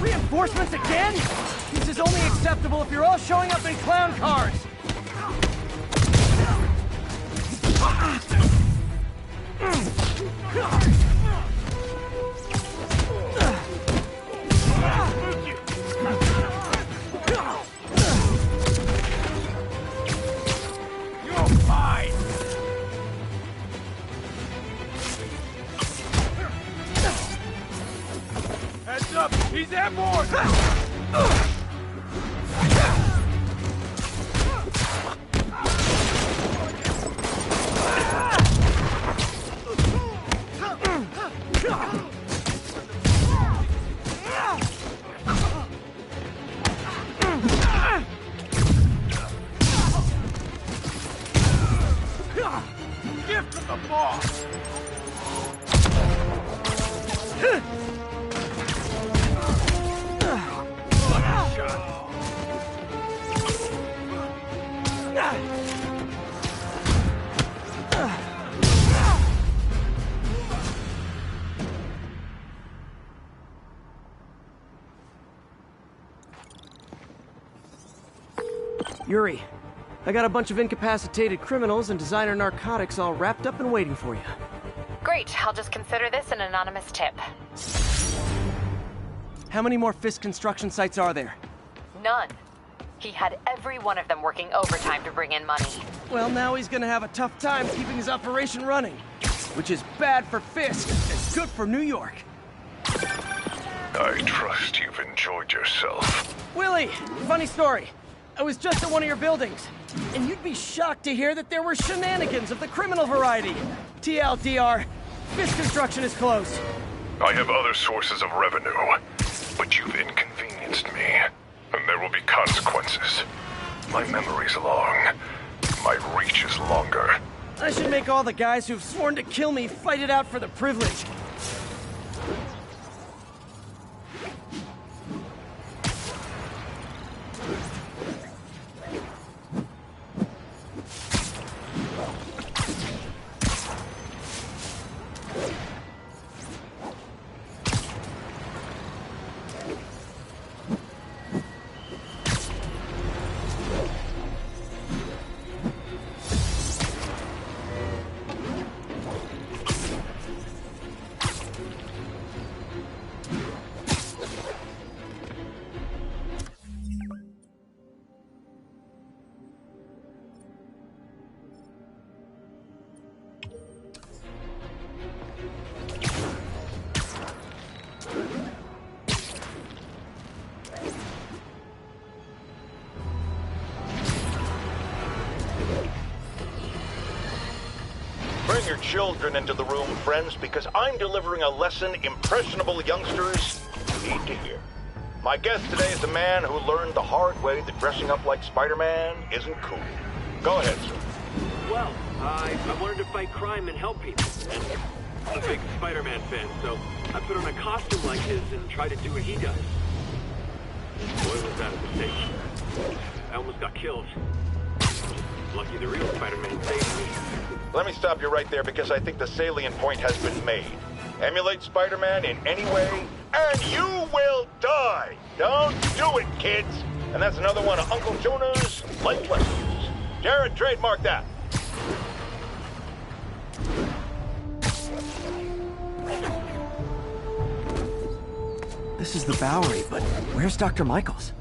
Reinforcements again? This is only acceptable if you're all showing up in clown cars! You're fine! Heads up! He's airborne! Gift from the boss! Yuri, I got a bunch of incapacitated criminals and designer narcotics all wrapped up and waiting for you. Great, I'll just consider this an anonymous tip. How many more Fisk construction sites are there? None. He had every one of them working overtime to bring in money. Well, now he's gonna have a tough time keeping his operation running. Which is bad for Fisk, and good for New York. I trust you've enjoyed yourself. Willie, funny story. I was just at one of your buildings, and you'd be shocked to hear that there were shenanigans of the criminal variety. TLDR, Fisk construction is closed. I have other sources of revenue, but you've inconvenienced me, and there will be consequences. My memory's long. My reach is longer. I should make all the guys who've sworn to kill me fight it out for the privilege. Bring your children into the room, friends, because I'm delivering a lesson impressionable youngsters need to hear. My guest today is a man who learned the hard way that dressing up like Spider-Man isn't cool. Go ahead, sir. Well, I wanted to fight crime and help people. And I'm a big Spider-Man fan, so I put on a costume like his and tried to do what he does. Boy, was that a mistake. I almost got killed. Lucky the real Spider-Man saved me. Let me stop you right there because I think the salient point has been made. Emulate Spider-Man in any way, and you will die! Don't do it, kids! And that's another one of Uncle Jonah's life lessons. Jared, trademark that. This is the Bowery, but where's Dr. Michaels?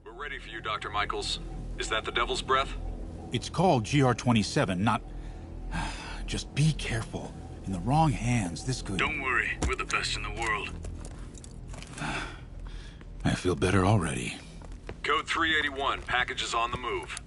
We're ready for you, Dr. Michaels. Is that the Devil's Breath? It's called GR-27, not... Just be careful. In the wrong hands, this could... Don't worry, we're the best in the world. I feel better already. Code 381. Package is on the move.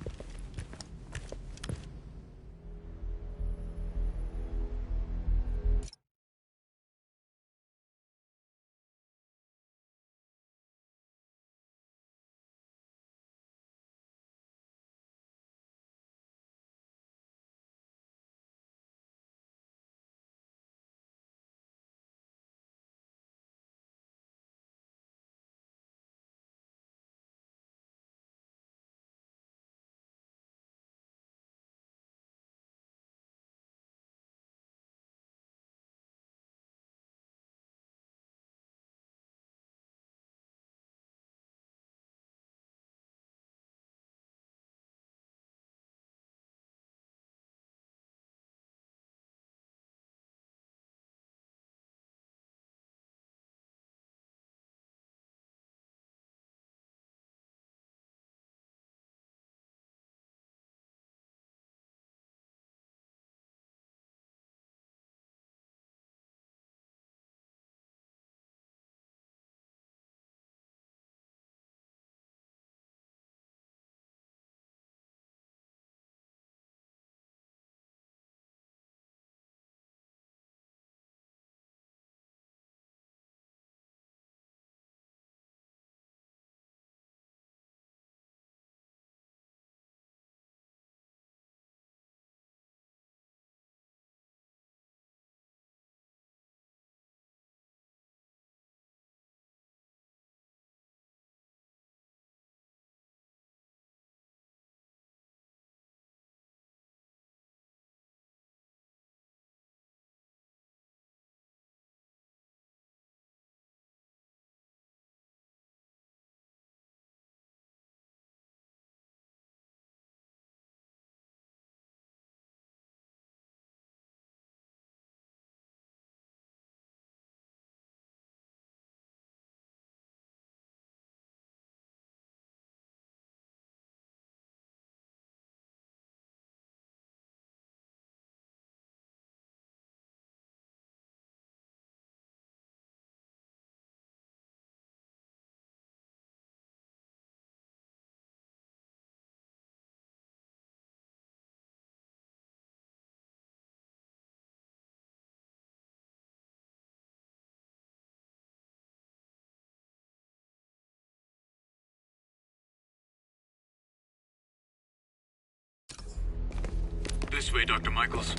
This way, Dr. Michaels.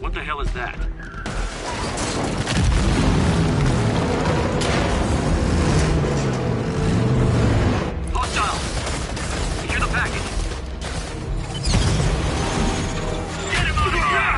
What the hell is that? Hostile! Secure the package. Get him out of here!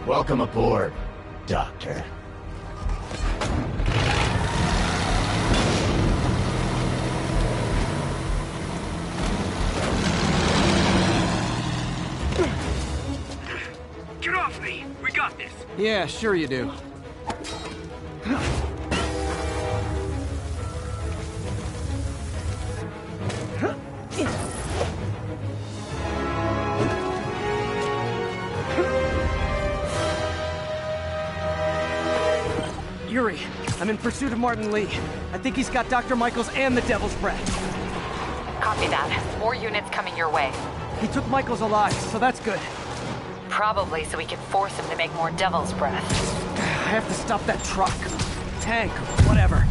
Welcome aboard, Doctor. Get off me! We got this! Yeah, sure you do. Yuri, I'm in pursuit of Martin Lee. I think he's got Dr. Michaels and the Devil's Breath. Copy that. More units coming your way. He took Michaels alive, so that's good. Probably so we can force him to make more Devil's Breath. I have to stop that truck. Tank, whatever.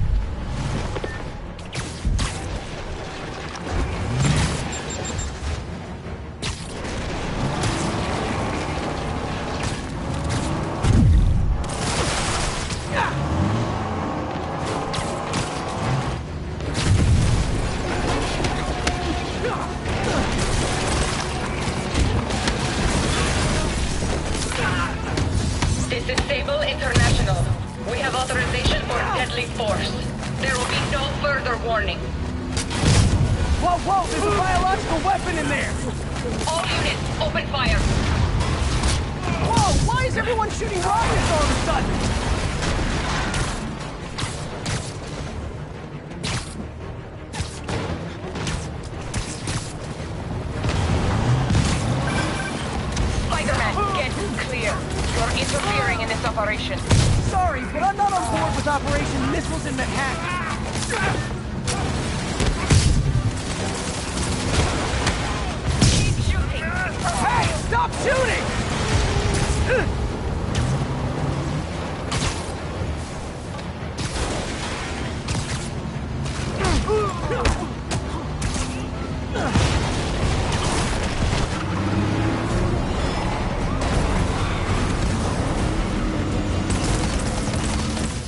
biological weapon in there! All units, open fire! Whoa, why is everyone shooting rockets all of a sudden? Spider-Man, get clear. You're interfering in this operation. Sorry, but I'm not on board with Operation Missiles in Manhattan. Keep shooting! Hey, stop shooting!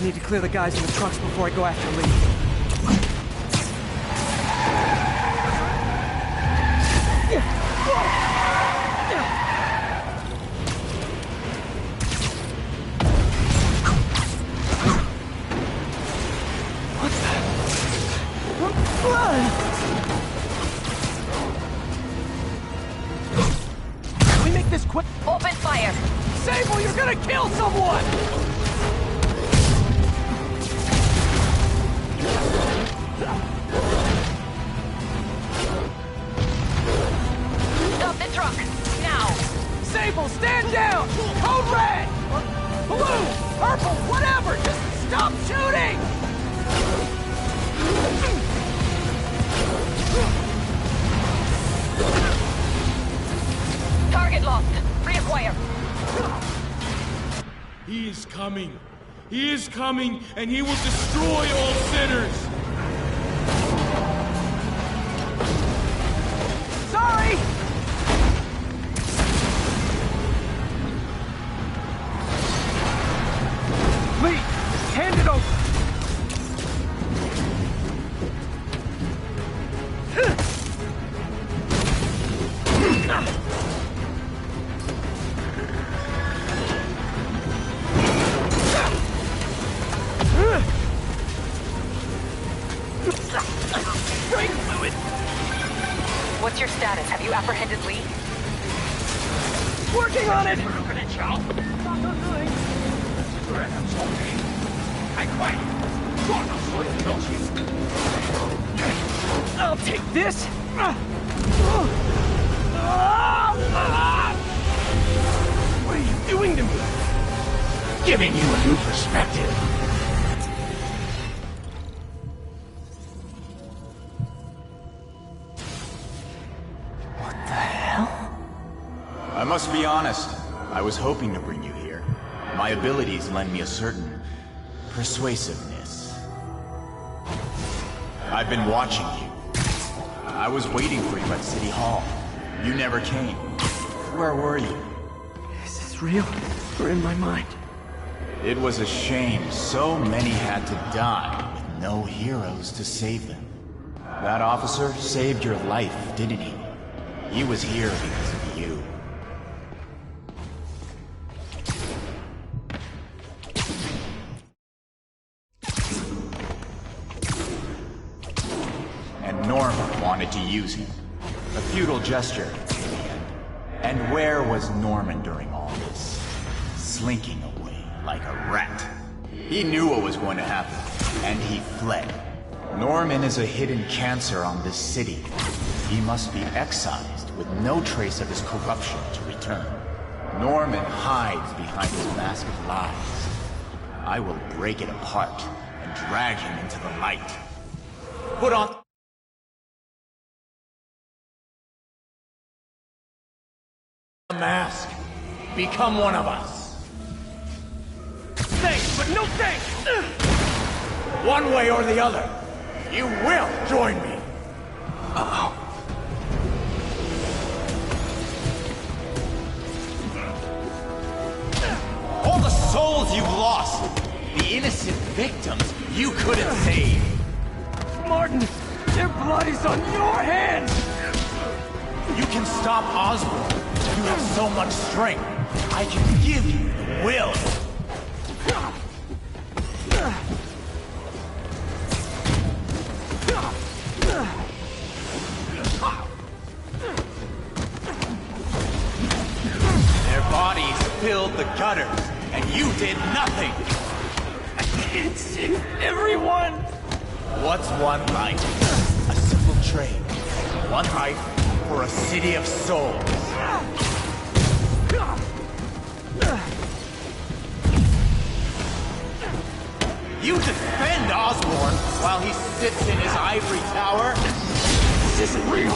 Need to clear the guys in the trucks before I go after Lee. Can we make this quick? Open fire! Sable, you're gonna kill someone! Stop the truck! Now! Sable, stand down! Code red! Or blue! Purple! Whatever! Just stop shooting! Target lost. Reacquire. He is coming. He is coming, and he will destroy all sinners. Sorry! Lee, hand it over! Brain fluid! What's your status? Have you apprehended Lee? Working on it! I'll take this! What are you doing to me? Giving you a new perspective. I must be honest, I was hoping to bring you here. My abilities lend me a certain persuasiveness. I've been watching you. I was waiting for you at City Hall. You never came. Where were you? Is this real or in my mind? It was a shame so many had to die with no heroes to save them. That officer saved your life, didn't he? He was here because of you. And Norman wanted to use him. A futile gesture in the end. And where was Norman during all this? Slinking away like a rat. He knew what was going to happen, and he fled. Norman is a hidden cancer on this city. He must be excised with no trace of his corruption to return. Norman hides behind his mask of lies. I will break it apart and drag him into the light. Put on... A mask. Become one of us. Thanks, but no thanks! One way or the other, you will join me. Uh-oh. All the souls you've lost, the innocent victims you couldn't save. Martin, their blood is on your hands! You can stop Osborn. You have so much strength. I can give you the will. filled the gutters, and you did nothing! I can't save everyone! What's one life? A simple trade. One life for a city of souls. You defend Osborn while he sits in his ivory tower? This isn't real.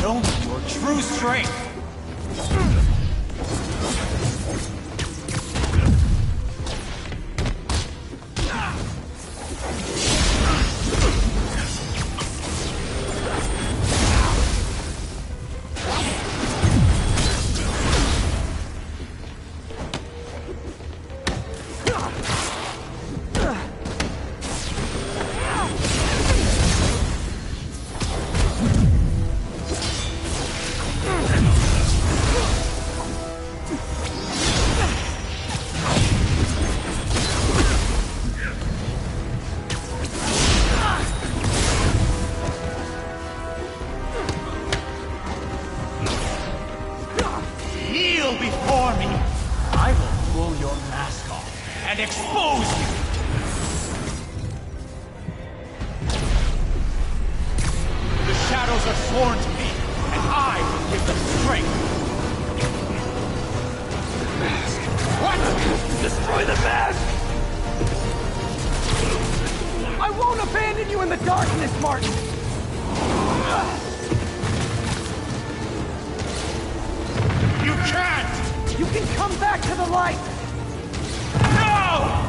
Show me your true strength. Kneel before me! I will pull your mask off and expose you! The shadows are sworn to me, and I will give them strength! Mask. What? Destroy the mask! I won't abandon you in the darkness, Martin! You can't! You can come back to the light! No!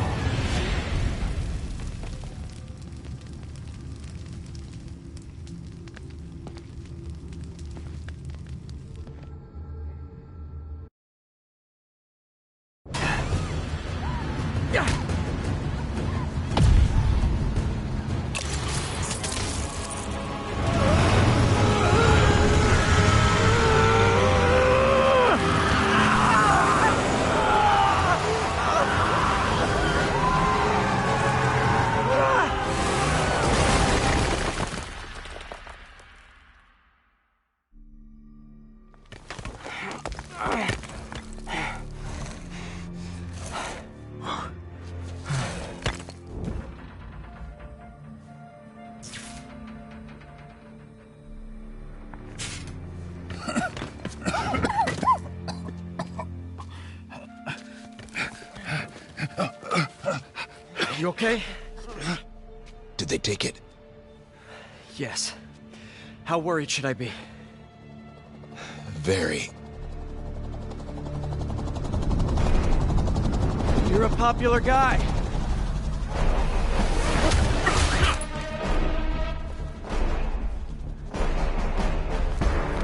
You okay? Did they take it? Yes. How worried should I be? Very. You're a popular guy.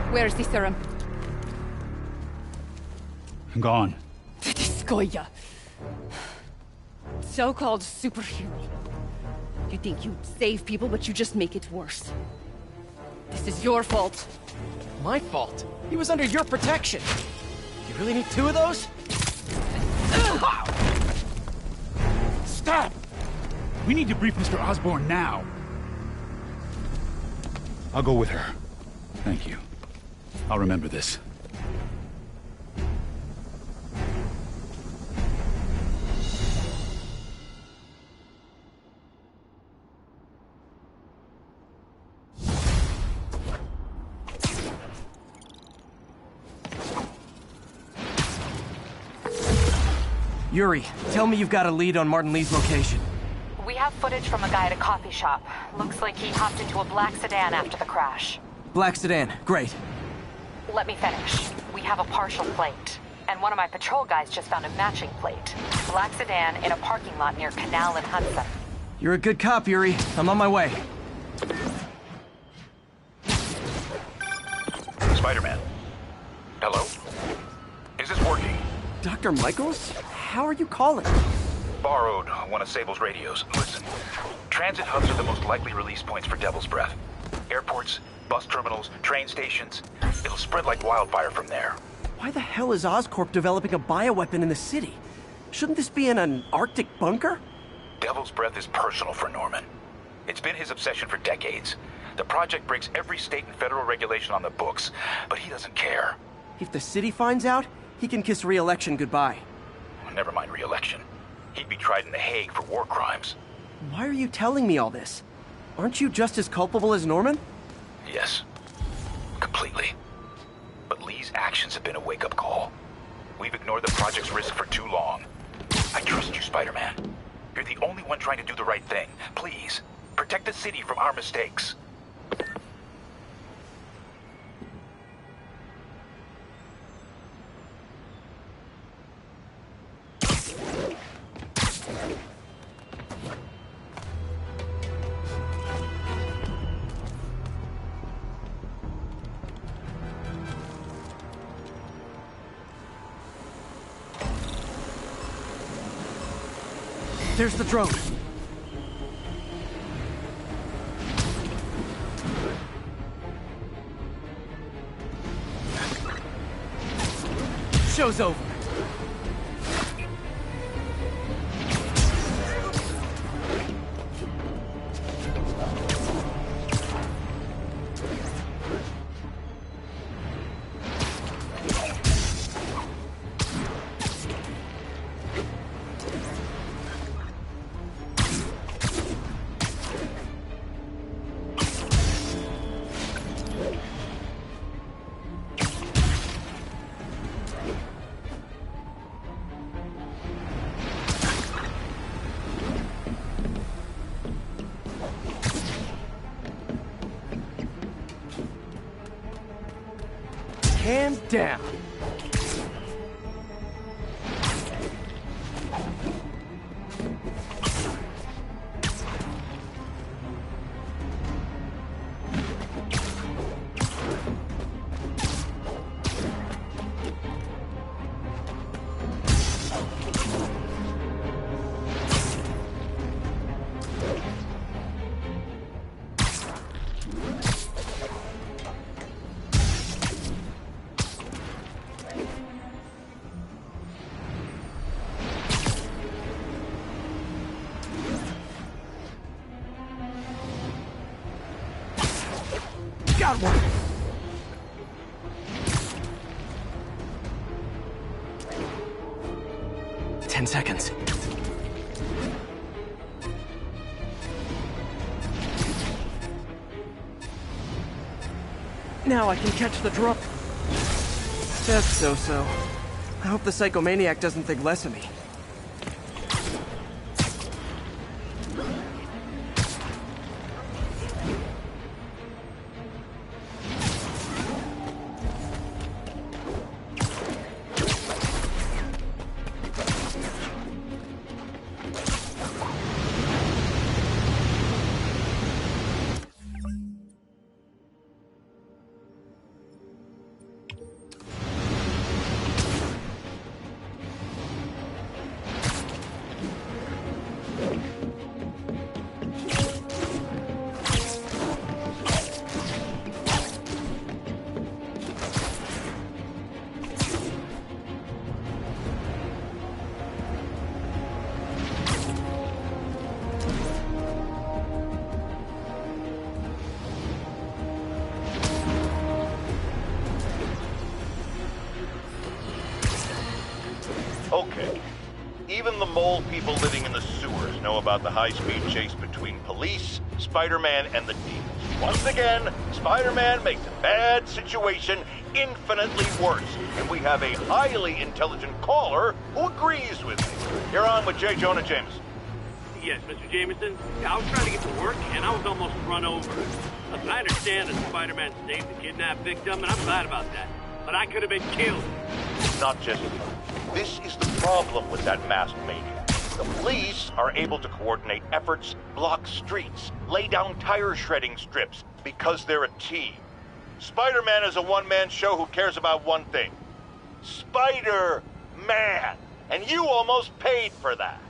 Where's the serum? I'm gone. Skoya. So-called superhero. You think you save people, but you just make it worse. This is your fault. My fault? He was under your protection. You really need two of those? Stop! We need to brief Mr. Osborn now. I'll go with her. Thank you. I'll remember this. Yuri, tell me you've got a lead on Martin Lee's location. We have footage from a guy at a coffee shop. Looks like he hopped into a black sedan after the crash. Black sedan, great. Let me finish. We have a partial plate. And one of my patrol guys just found a matching plate. Black sedan in a parking lot near Canal and Hudson. You're a good cop, Yuri. I'm on my way. Spider-Man. Hello? Is this working? Dr. Michaels? How are you calling? Borrowed one of Sable's radios. Listen, transit hubs are the most likely release points for Devil's Breath. Airports, bus terminals, train stations. It'll spread like wildfire from there. Why the hell is Oscorp developing a bioweapon in the city? Shouldn't this be in an Arctic bunker? Devil's Breath is personal for Norman. It's been his obsession for decades. The project breaks every state and federal regulation on the books, but he doesn't care. If the city finds out, he can kiss re-election goodbye. Never mind re-election. He'd be tried in The Hague for war crimes. Why are you telling me all this? Aren't you just as culpable as Norman? Yes. Completely. But Lee's actions have been a wake-up call. We've ignored the project's risk for too long. I trust you, Spider-Man. You're the only one trying to do the right thing. Please, protect the city from our mistakes. There's the drone. Show's over. Hands down. Got one! 10 seconds. Now I can catch the drop. That's so-so. I hope the psychomaniac doesn't think less of me. Okay. Even the mole people living in the sewers know about the high-speed chase between police, Spider-Man, and the demons. Once again, Spider-Man makes a bad situation infinitely worse, and we have a highly intelligent caller who agrees with me. You're on with J. Jonah Jameson. Yes, Mr. Jameson. I was trying to get to work, and I was almost run over. Listen, I understand that Spider-Man saved the kidnapped victim, and I'm glad about that. But I could have been killed. Not just you. This is the problem with that masked maniac. The police are able to coordinate efforts, block streets, lay down tire shredding strips, because they're a team. Spider-Man is a one-man show who cares about one thing. Spider-Man! And you almost paid for that.